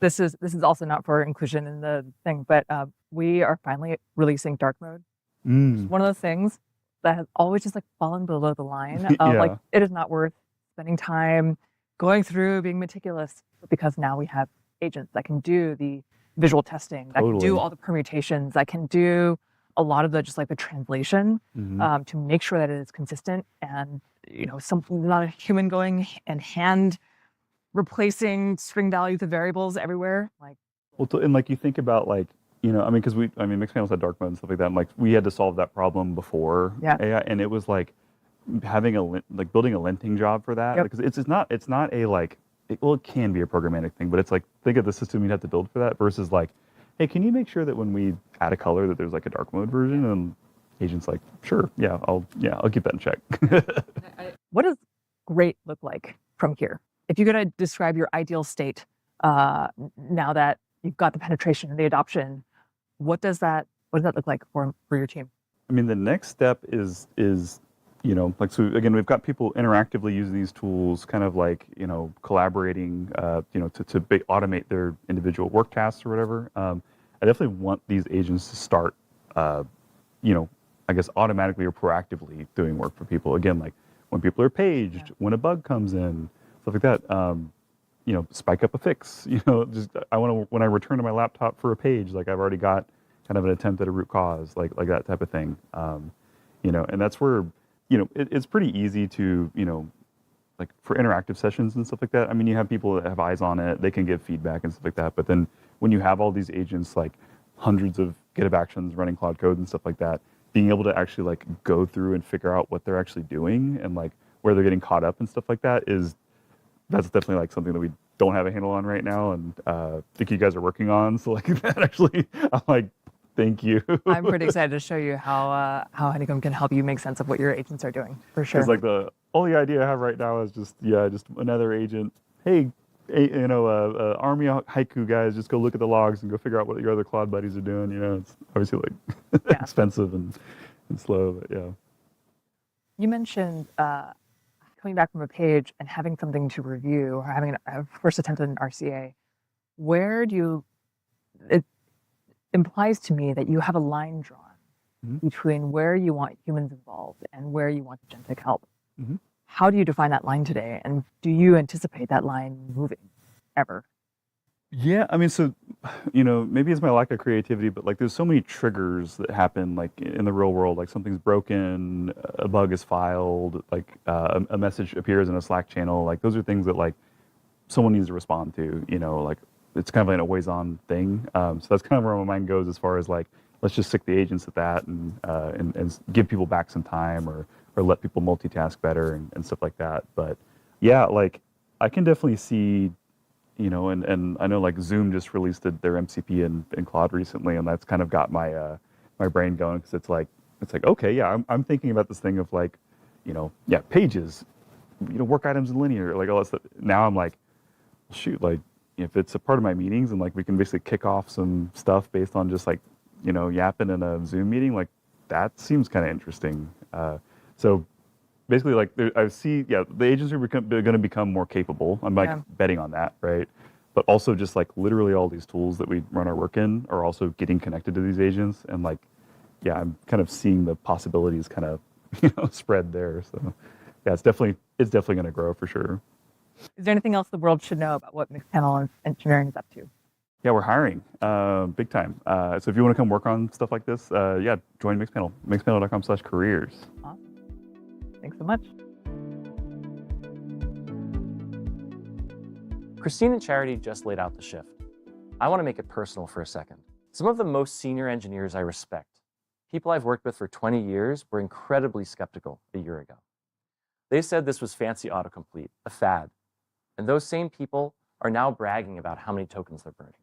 This is also not for inclusion in the thing, but we are finally releasing dark mode. One of those things that has always just like fallen below the line of like it is not worth spending time going through being meticulous, because now we have agents that can do the visual testing, that can do all the permutations, that can do a lot of the just like the translation to make sure that it is consistent and something not a human going and hand replacing string values of variables everywhere. Like, and like you think about like, because mixed panels had dark mode and stuff like that. And like we had to solve that problem before AI, and it was like having building a linting job for that, because it's not a like, it can be a programmatic thing, but it's like, think of the system you'd have to build for that versus like, hey, can you make sure that when we add a color that there's like a dark mode version? And agent's like, sure, I'll keep that in check. What does great look like from here? If you're going to describe your ideal state, now that you've got the penetration and the adoption, what does that look like for your team? I mean, the next step is like, so again, we've got people interactively using these tools, kind of like, collaborating, to automate their individual work tasks or whatever. I definitely want these agents to start, I guess automatically or proactively doing work for people. Again, like when people are paged, when a bug comes in, stuff like that. Spike up a fix. Just I want to when I return to my laptop for a page, like I've already got kind of an attempt at a root cause, like that type of thing. And that's where it's pretty easy to like for interactive sessions and stuff like that. I mean, you have people that have eyes on it, they can give feedback and stuff like that. But then when you have all these agents, like hundreds of GitHub actions running Cloud Code and stuff like that, being able to actually like go through and figure out what they're actually doing and like where they're getting caught up and stuff like that's definitely like something that we don't have a handle on right now, and I think you guys are working on. So like that actually, I'm like, thank you. I'm pretty excited to show you how Honeycomb can help you make sense of what your agents are doing, for sure. Because like the only idea I have right now is just another agent. Hey, army haiku guys, just go look at the logs and go figure out what your other Claude buddies are doing. It's obviously like expensive and slow, but yeah. You mentioned coming back from a page and having something to review or having a first attempt at an RCA. It implies to me that you have a line drawn between where you want humans involved and where you want agentic help. How do you define that line today? And do you anticipate that line moving ever? Yeah, I mean, so, maybe it's my lack of creativity, but like there's so many triggers that happen like in the real world, like something's broken, a bug is filed, like a message appears in a Slack channel. Like those are things that like someone needs to respond to, like it's kind of like an always on thing. So that's kind of where my mind goes as far as like, let's just stick the agents at that and give people back some time or let people multitask better and stuff like that. But yeah, like I can definitely see, and I know like Zoom just released their MCP in Claude recently, and that's kind of got my my brain going because it's like okay, yeah, I'm thinking about this thing of like, pages, work items in linear, like all that stuff. Now I'm like, shoot, like if it's a part of my meetings and like we can basically kick off some stuff based on just like yapping in a Zoom meeting, like that seems kind of interesting. So basically, like I see, the agents are going to become more capable. I'm like betting on that, right? But also just like literally all these tools that we run our work in are also getting connected to these agents, and like, I'm kind of seeing the possibilities kind of spread there. So yeah, it's definitely going to grow for sure. Is there anything else the world should know about what Mixpanel Engineering is up to? Yeah, we're hiring big time. So if you want to come work on stuff like this, join Mixpanel, mixpanel.com/careers. Awesome. Thanks so much. Christine and Charity just laid out the shift. I want to make it personal for a second. Some of the most senior engineers I respect, people I've worked with for 20 years, were incredibly skeptical a year ago. They said this was fancy autocomplete, a fad. And those same people are now bragging about how many tokens they're burning.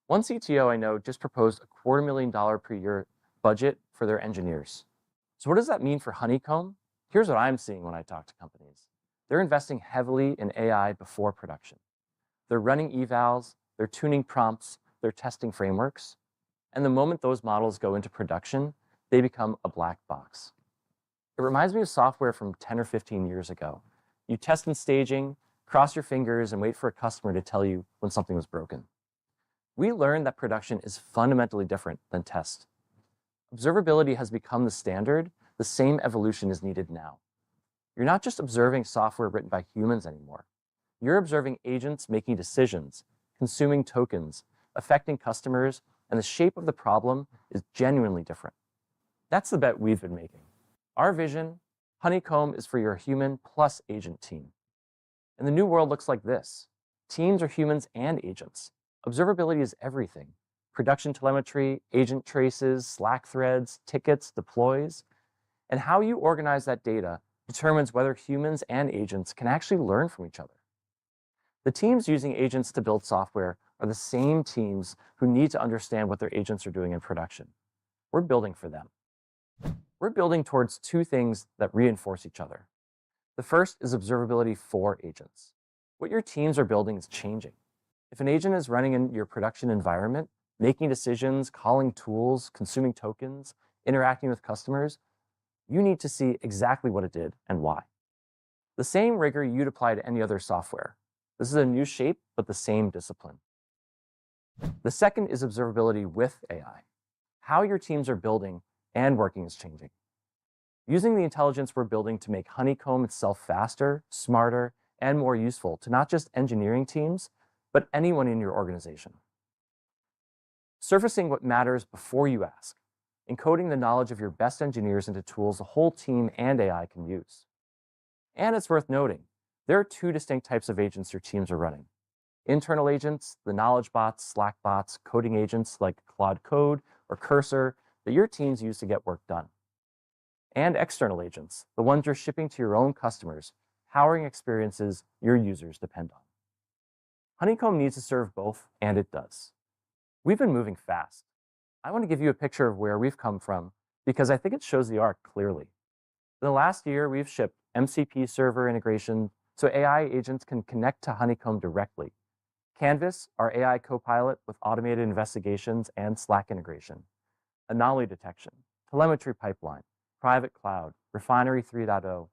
One CTO I know just proposed a $250,000 per year budget for their engineers. So what does that mean for Honeycomb? Here's what I'm seeing when I talk to companies. They're investing heavily in AI before production. They're running evals, they're tuning prompts, they're testing frameworks. And the moment those models go into production, they become a black box. It reminds me of software from 10 or 15 years ago. You test in staging, cross your fingers, and wait for a customer to tell you when something was broken. We learned that production is fundamentally different than test. Observability has become the standard. The same evolution is needed now. You're not just observing software written by humans anymore. You're observing agents making decisions, consuming tokens, affecting customers, and the shape of the problem is genuinely different. That's the bet we've been making. Our vision, Honeycomb, is for your human plus agent team. And the new world looks like this. Teams are humans and agents. Observability is everything. Production telemetry, agent traces, Slack threads, tickets, deploys. And how you organize that data determines whether humans and agents can actually learn from each other. The teams using agents to build software are the same teams who need to understand what their agents are doing in production. We're building for them. We're building towards two things that reinforce each other. The first is observability for agents. What your teams are building is changing. If an agent is running in your production environment, making decisions, calling tools, consuming tokens, interacting with customers, You need to see exactly what it did and why. The same rigor you'd apply to any other software. This is a new shape, but the same discipline. The second is observability with AI. How your teams are building and working is changing. Using the intelligence we're building to make Honeycomb itself faster, smarter, and more useful to not just engineering teams, but anyone in your organization. Surfacing what matters before you ask. Encoding the knowledge of your best engineers into tools the whole team and AI can use. And it's worth noting, there are two distinct types of agents your teams are running. Internal agents, the knowledge bots, Slack bots, coding agents like Claude Code or Cursor that your teams use to get work done. And external agents, the ones you're shipping to your own customers, powering experiences your users depend on. Honeycomb needs to serve both, and it does. We've been moving fast. I want to give you a picture of where we've come from because I think it shows the arc clearly. In the last year, we've shipped MCP server integration so AI agents can connect to Honeycomb directly. Canvas, our AI copilot with automated investigations and Slack integration. Anomaly detection, telemetry pipeline, private cloud, Refinery 3.0,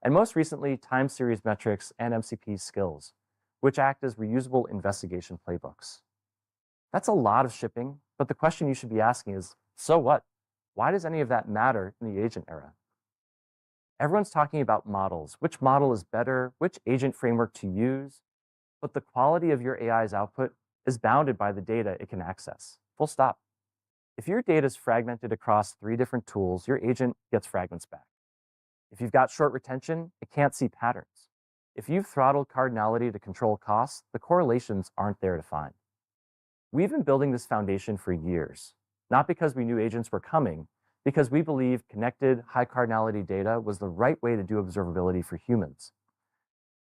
and most recently, time series metrics and MCP skills, which act as reusable investigation playbooks. That's a lot of shipping, but the question you should be asking is, so what? Why does any of that matter in the agent era? Everyone's talking about models, which model is better, which agent framework to use, but the quality of your AI's output is bounded by the data it can access. Full stop. If your data is fragmented across 3 different tools, your agent gets fragments back. If you've got short retention, it can't see patterns. If you've throttled cardinality to control costs, the correlations aren't there to find. We've been building this foundation for years, not because we knew agents were coming, because we believed connected, high cardinality data was the right way to do observability for humans.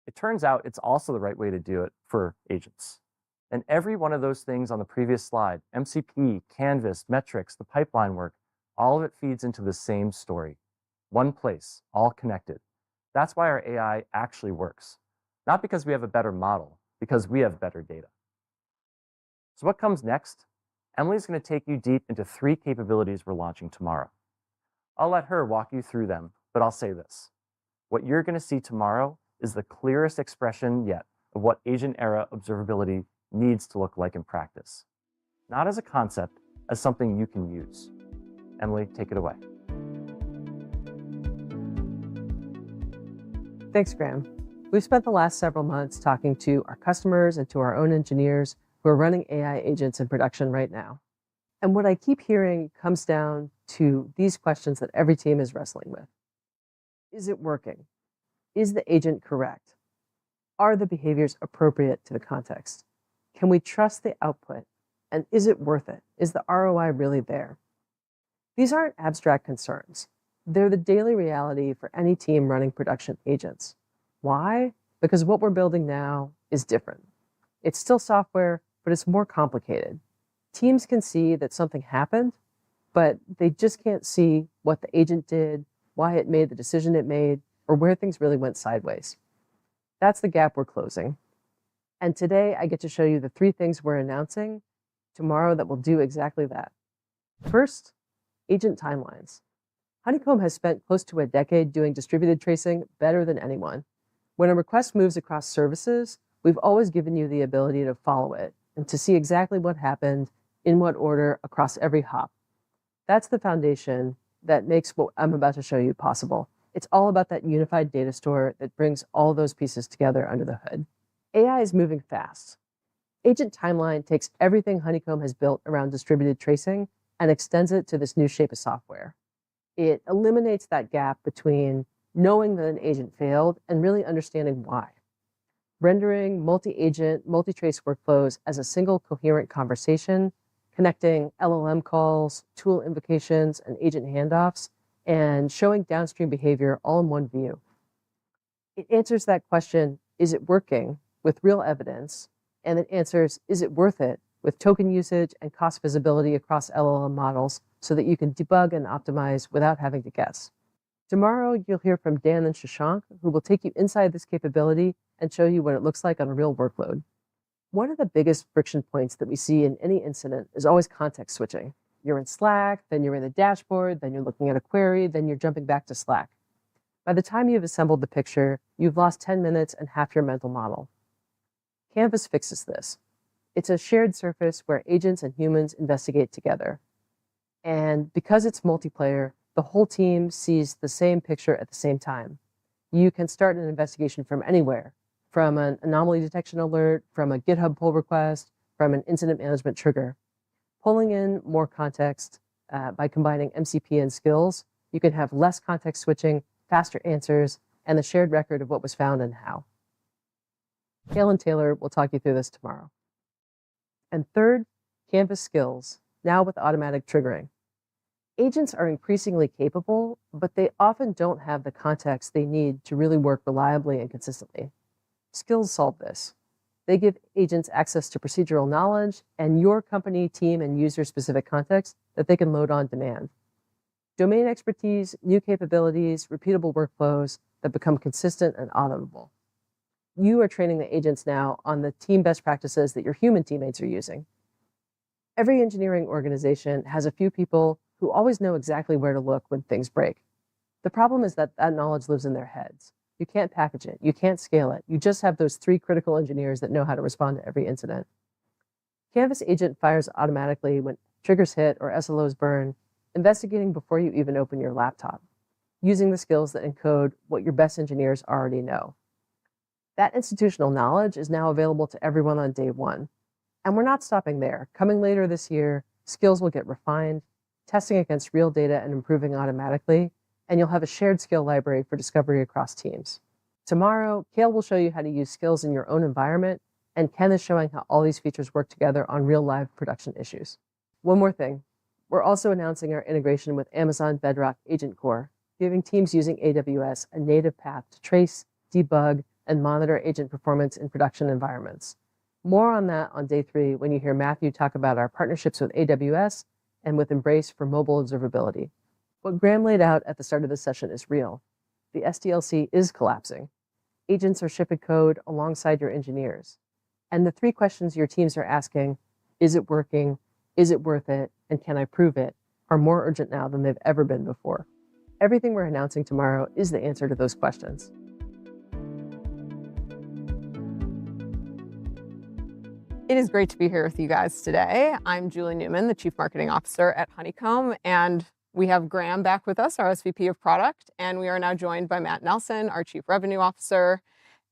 It turns out it's also the right way to do it for agents. And every one of those things on the previous slide, MCP, Canvas, metrics, the pipeline work, all of it feeds into the same story. One place, all connected. That's why our AI actually works. Not because we have a better model, because we have better data. So what comes next? Emily's going to take you deep into 3 capabilities we're launching tomorrow. I'll let her walk you through them, but I'll say this. What you're going to see tomorrow is the clearest expression yet of what agent-era observability needs to look like in practice. Not as a concept, as something you can use. Emily, take it away. Thanks, Graham. We've spent the last several months talking to our customers and to our own engineers who are running AI agents in production right now. And what I keep hearing comes down to these questions that every team is wrestling with. Is it working? Is the agent correct? Are the behaviors appropriate to the context? Can we trust the output? And is it worth it? Is the ROI really there? These aren't abstract concerns. They're the daily reality for any team running production agents. Why? Because what we're building now is different. It's still software, but it's more complicated. Teams can see that something happened, but they just can't see what the agent did, why it made the decision it made, or where things really went sideways. That's the gap we're closing. And today I get to show you the 3 things we're announcing tomorrow that will do exactly that. First, agent timelines. Honeycomb has spent close to a decade doing distributed tracing better than anyone. When a request moves across services, we've always given you the ability to follow it and to see exactly what happened, in what order, across every hop. That's the foundation that makes what I'm about to show you possible. It's all about that unified data store that brings all those pieces together under the hood. AI is moving fast. Agent Timeline takes everything Honeycomb has built around distributed tracing and extends it to this new shape of software. It eliminates that gap between knowing that an agent failed and really understanding why. Rendering multi-agent, multi-trace workflows as a single coherent conversation, connecting LLM calls, tool invocations, and agent handoffs, and showing downstream behavior all in one view. It answers that question, is it working, with real evidence, and it answers, is it worth it, with token usage and cost visibility across LLM models so that you can debug and optimize without having to guess. Tomorrow, you'll hear from Dan and Shashank, who will take you inside this capability and show you what it looks like on a real workload. One of the biggest friction points that we see in any incident is always context switching. You're in Slack, then you're in the dashboard, then you're looking at a query, then you're jumping back to Slack. By the time you've assembled the picture, you've lost 10 minutes and half your mental model. Canvas fixes this. It's a shared surface where agents and humans investigate together. And because it's multiplayer, the whole team sees the same picture at the same time. You can start an investigation from anywhere, from an anomaly detection alert, from a GitHub pull request, from an incident management trigger. Pulling in more context by combining MCP and skills, you can have less context switching, faster answers, and the shared record of what was found and how. Cale and Taylor will talk you through this tomorrow. And third, Canvas skills, now with automatic triggering. Agents are increasingly capable, but they often don't have the context they need to really work reliably and consistently. Skills solve this. They give agents access to procedural knowledge and your company, team, and user-specific context that they can load on demand. Domain expertise, new capabilities, repeatable workflows that become consistent and auditable. You are training the agents now on the team best practices that your human teammates are using. Every engineering organization has a few people who always know exactly where to look when things break. The problem is that that knowledge lives in their heads. You can't package it. You can't scale it. You just have those 3 critical engineers that know how to respond to every incident. Canvas agent fires automatically when triggers hit or SLOs burn, investigating before you even open your laptop, using the skills that encode what your best engineers already know. That institutional knowledge is now available to everyone on day 1. And we're not stopping there. Coming later this year, skills will get refined, testing against real data and improving automatically, and you'll have a shared skill library for discovery across teams. Tomorrow, Cale will show you how to use skills in your own environment, and Ken is showing how all these features work together on real live production issues. One more thing, we're also announcing our integration with Amazon Bedrock Agent Core, giving teams using AWS a native path to trace, debug, and monitor agent performance in production environments. More on that on day 3 when you hear Matthew talk about our partnerships with AWS and with Embrace for mobile observability. What Graham laid out at the start of this session is real. The SDLC is collapsing. Agents are shipping code alongside your engineers. And the 3 questions your teams are asking, is it working, is it worth it, and can I prove it, are more urgent now than they've ever been before. Everything we're announcing tomorrow is the answer to those questions. It is great to be here with you guys today. I'm Julie Newman, the Chief Marketing Officer at Honeycomb, and we have Graham back with us, our SVP of Product, and we are now joined by Matt Nelson, our Chief Revenue Officer.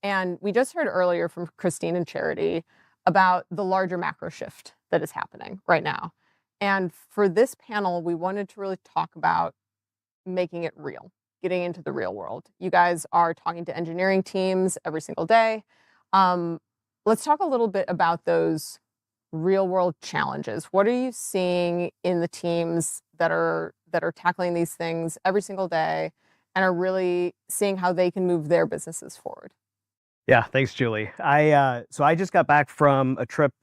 And we just heard earlier from Christine and Charity about the larger macro shift that is happening right now. And for this panel, we wanted to really talk about making it real, getting into the real world. You guys are talking to engineering teams every single day. Let's talk a little bit about those real world challenges. What are you seeing in the teams that are tackling these things every single day and are really seeing how they can move their businesses forward? Yeah, thanks, Julie. So I just got back from a trip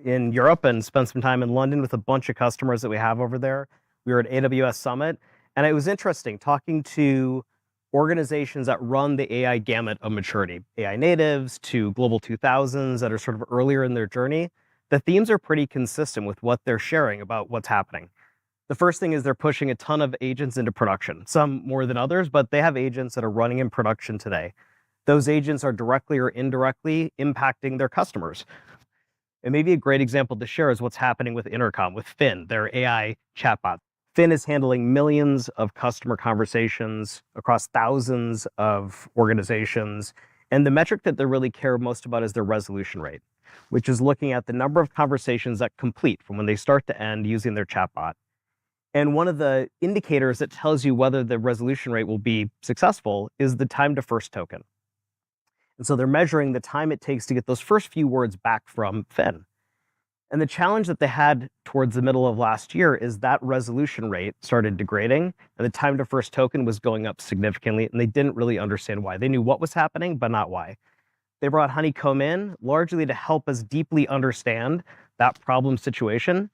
in Europe and spent some time in London with a bunch of customers that we have over there. We were at AWS Summit, and it was interesting talking to organizations that run the AI gamut of maturity, AI natives to global 2000s that are sort of earlier in their journey. The themes are pretty consistent with what they're sharing about what's happening. The first thing is they're pushing a ton of agents into production, some more than others, but they have agents that are running in production today. Those agents are directly or indirectly impacting their customers. And maybe a great example to share is what's happening with Intercom, with Finn, their AI chatbot. Finn is handling millions of customer conversations across thousands of organizations. And the metric that they really care most about is their resolution rate, which is looking at the number of conversations that complete from when they start to end using their chatbot. And one of the indicators that tells you whether the resolution rate will be successful is the time to first token. And so they're measuring the time it takes to get those first few words back from Finn. And the challenge that they had towards the middle of last year is that resolution rate started degrading and the time to first token was going up significantly, and they didn't really understand why. They knew what was happening, but not why. They brought Honeycomb in largely to help us deeply understand that problem situation.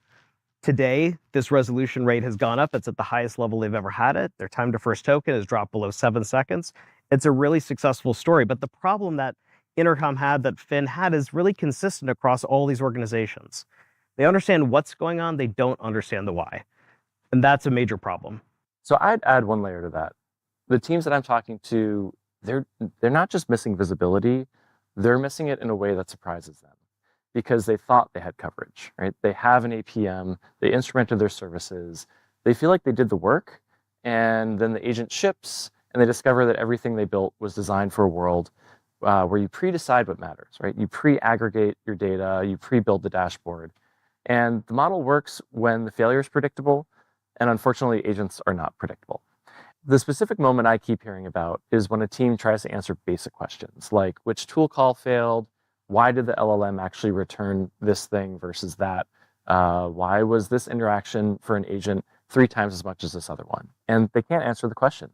Today, this resolution rate has gone up. It's at the highest level they've ever had it. Their time to first token has dropped below 7 seconds. It's a really successful story, but the problem that Intercom had, that Finn had, is really consistent across all these organizations. They understand what's going on, they don't understand the why. And that's a major problem. So I'd add one layer to that. The teams that I'm talking to, they're not just missing visibility, they're missing it in a way that surprises them because they thought they had coverage, right? They have an APM, they instrumented their services, they feel like they did the work, and then the agent ships, and they discover that everything they built was designed for a world where you pre-decide what matters, right? You pre-aggregate your data, you pre-build the dashboard. And the model works when the failure is predictable, and unfortunately, agents are not predictable. The specific moment I keep hearing about is when a team tries to answer basic questions, like which tool call failed, why did the LLM actually return this thing versus that? Why was this interaction for an agent 3 times as much as this other one? And they can't answer the question,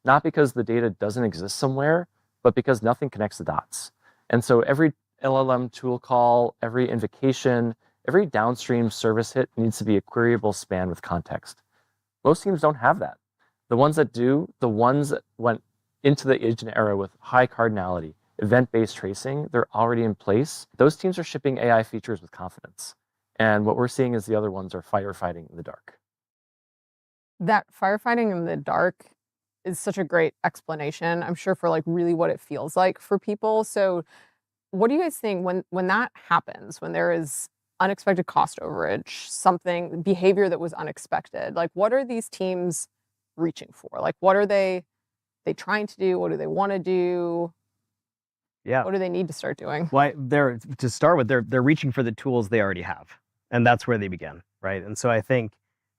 not because the data doesn't exist somewhere, but because nothing connects the dots. And so every LLM tool call, every invocation, every downstream service hit needs to be a queryable span with context. Most teams don't have that. The ones that do, the ones that went into the agent era with high cardinality, event-based tracing, they're already in place. Those teams are shipping AI features with confidence. And what we're seeing is the other ones are firefighting in the dark. That firefighting in the dark is such a great explanation, I'm sure, for like really what it feels like for people. So what do you guys think when that happens, when there is unexpected cost overage, something, behavior that was unexpected? Like, what are these teams reaching for? Like, what are they trying to do? What do they want to do? Yeah. What do they need to start doing? Well, to start with, they're reaching for the tools they already have, and that's where they begin, right? And so I think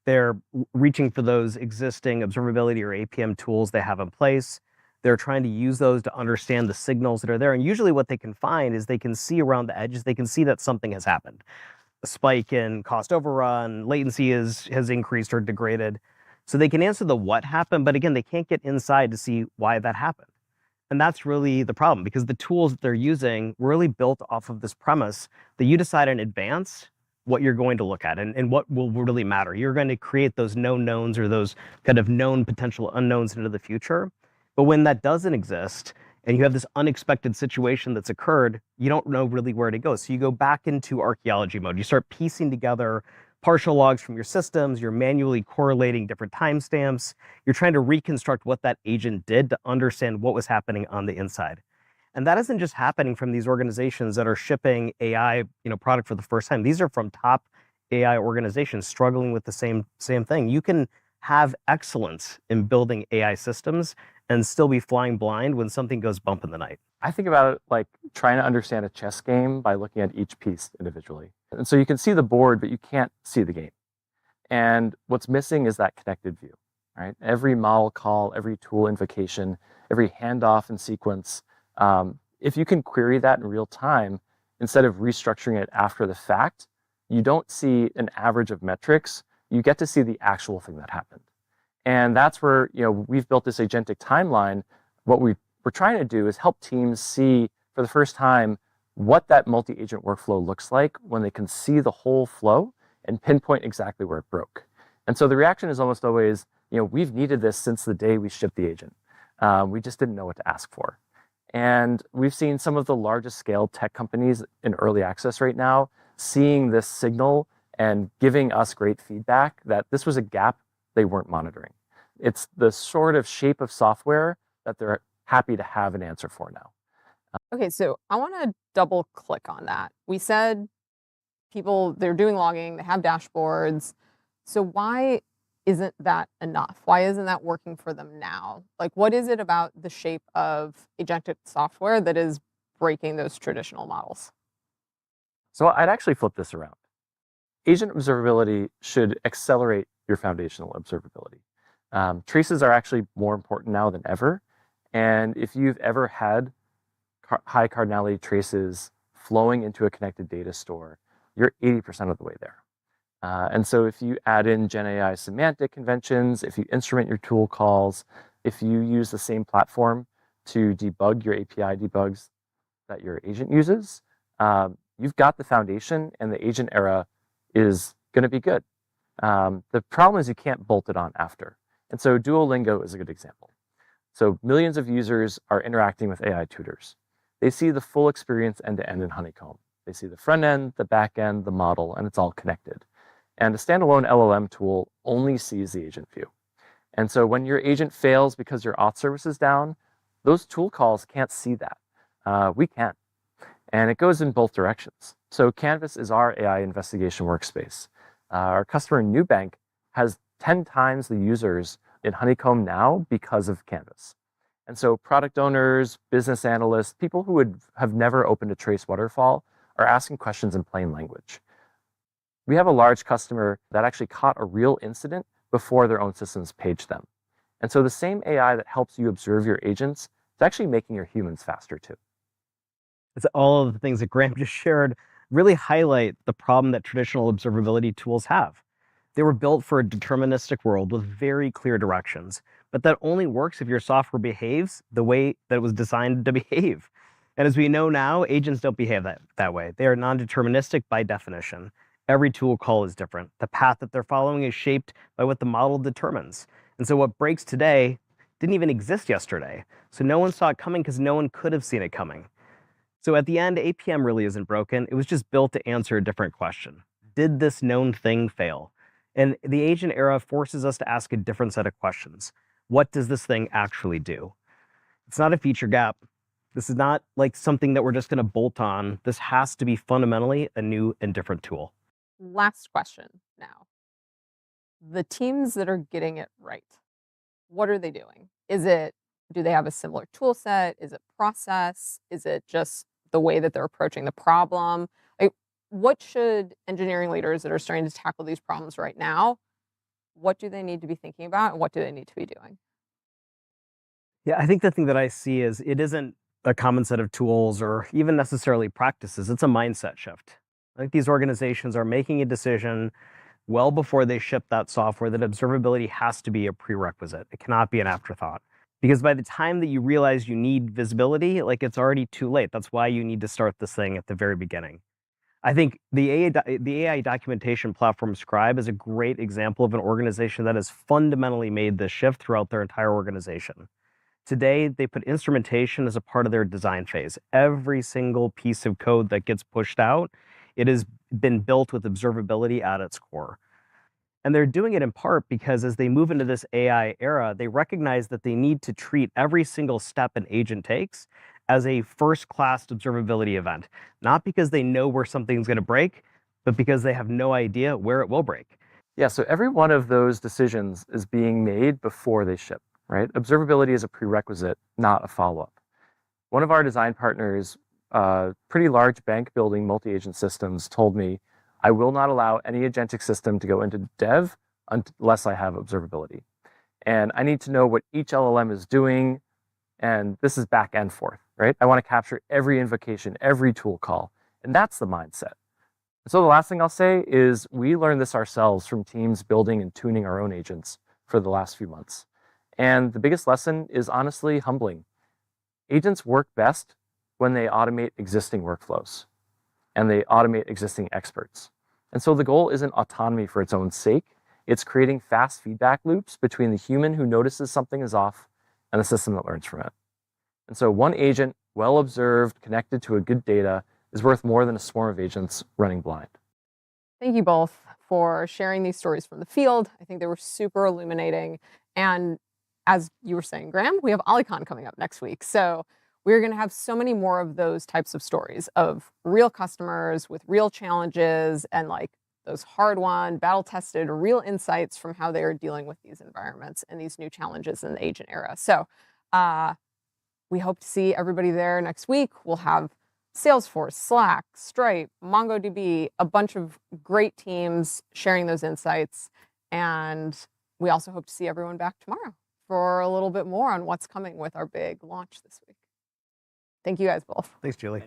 they're reaching for those existing observability or APM tools they have in place. They're trying to use those to understand the signals that are there. And usually what they can find is they can see around the edges, they can see that something has happened. A spike in cost overrun, latency has increased or degraded. So they can answer the what happened, but again, they can't get inside to see why that happened. And that's really the problem, because the tools that they're using were really built off of this premise that you decide in advance what you're going to look at and what will really matter. You're going to create those known knowns or those kind of known potential unknowns into the future. But when that doesn't exist and you have this unexpected situation that's occurred, you don't know really where to go. So you go back into archaeology mode. You start piecing together partial logs from your systems. You're manually correlating different timestamps. You're trying to reconstruct what that agent did to understand what was happening on the inside. And that isn't just happening from these organizations that are shipping AI, product for the first time. These are from top AI organizations struggling with the same thing. You can have excellence in building AI systems and still be flying blind when something goes bump in the night. I think about it like trying to understand a chess game by looking at each piece individually. And so you can see the board, but you can't see the game. And what's missing is that connected view, right? Every model call, every tool invocation, every handoff and sequence, if you can query that in real time, instead of restructuring it after the fact, you don't see an average of metrics, you get to see the actual thing that happened. And that's where we've built this agentic timeline. What we're trying to do is help teams see for the first time what that multi-agent workflow looks like when they can see the whole flow and pinpoint exactly where it broke. And so the reaction is almost always, we've needed this since the day we shipped the agent. We just didn't know what to ask for. And we've seen some of the largest scale tech companies in early access right now seeing this signal and giving us great feedback that this was a gap they weren't monitoring. It's the sort of shape of software that they're happy to have an answer for now. Okay, so I want to double click on that. We said they're doing logging, they have dashboards. So why isn't that enough? Why isn't that working for them now? Like, what is it about the shape of agentic software that is breaking those traditional models? So I'd actually flip this around. Agent observability should accelerate your foundational observability. Traces are actually more important now than ever. And if you've ever had high cardinality traces flowing into a connected data store, you're 80% of the way there. And so if you add in GenAI semantic conventions, if you instrument your tool calls, if you use the same platform to debug your API debugs that your agent uses, you've got the foundation, and the agent era is going to be good. The problem is you can't bolt it on after. And so Duolingo is a good example. So millions of users are interacting with AI tutors. They see the full experience end-to-end in Honeycomb. They see the front end, the back end, the model, and it's all connected. And a standalone LLM tool only sees the agent view. And so when your agent fails because your auth service is down, those tool calls can't see that. We can. And it goes in both directions. So Canvas is our AI investigation workspace. Our customer in Nubank has 10 times the users in Honeycomb now because of Canvas. And so product owners, business analysts, people who would have never opened a trace waterfall are asking questions in plain language. We have a large customer that actually caught a real incident before their own systems paged them. And so the same AI that helps you observe your agents is actually making your humans faster too. It's all of the things that Graham just shared really highlight the problem that traditional observability tools have. They were built for a deterministic world with very clear directions, but that only works if your software behaves the way that it was designed to behave. And as we know now, agents don't behave that way. They are non-deterministic by definition. Every tool call is different. The path that they're following is shaped by what the model determines. And so what breaks today didn't even exist yesterday. So no one saw it coming because no one could have seen it coming. So at the end, APM really isn't broken. It was just built to answer a different question. Did this known thing fail? And the agent era forces us to ask a different set of questions. What does this thing actually do? It's not a feature gap. This is not like something that we're just going to bolt on. This has to be fundamentally a new and different tool. Last question now. The teams that are getting it right, what are they doing? Do they have a similar tool set? Is it process? Is it just the way that they're approaching the problem? Like, what should engineering leaders that are starting to tackle these problems right now, what do they need to be thinking about and what do they need to be doing? Yeah, I think the thing that I see is it isn't a common set of tools or even necessarily practices. It's a mindset shift. I think these organizations are making a decision well before they ship that software that observability has to be a prerequisite. It cannot be an afterthought. Because by the time that you realize you need visibility, like it's already too late. That's why you need to start this thing at the very beginning. I think the AI documentation platform Scribe is a great example of an organization that has fundamentally made this shift throughout their entire organization. Today, they put instrumentation as a part of their design phase. Every single piece of code that gets pushed out, it has been built with observability at its core. And they're doing it in part because as they move into this AI era, they recognize that they need to treat every single step an agent takes as a first-class observability event. Not because they know where something's going to break, but because they have no idea where it will break. Yeah, so every one of those decisions is being made before they ship, right? Observability is a prerequisite, not a follow-up. One of our design partners, a pretty large bank building multi-agent systems, told me, I will not allow any agentic system to go into dev unless I have observability. And I need to know what each LLM is doing. And this is back and forth, right? I want to capture every invocation, every tool call. And that's the mindset. So the last thing I'll say is we learned this ourselves from teams building and tuning our own agents for the last few months. And the biggest lesson is honestly humbling. Agents work best when they automate existing workflows and they automate existing experts. And so the goal isn't autonomy for its own sake. It's creating fast feedback loops between the human who notices something is off and the system that learns from it. And so one agent, well observed, connected to a good data, is worth more than a swarm of agents running blind. Thank you both for sharing these stories from the field. I think they were super illuminating. And as you were saying, Graham, we have OliCon coming up next week. So we're going to have so many more of those types of stories of real customers with real challenges and like those hard-won, battle-tested, real insights from how they are dealing with these environments and these new challenges in the agent era. So we hope to see everybody there next week. We'll have Salesforce, Slack, Stripe, MongoDB, a bunch of great teams sharing those insights. And we also hope to see everyone back tomorrow for a little bit more on what's coming with our big launch this week. Thank you guys both. Thanks, Julie.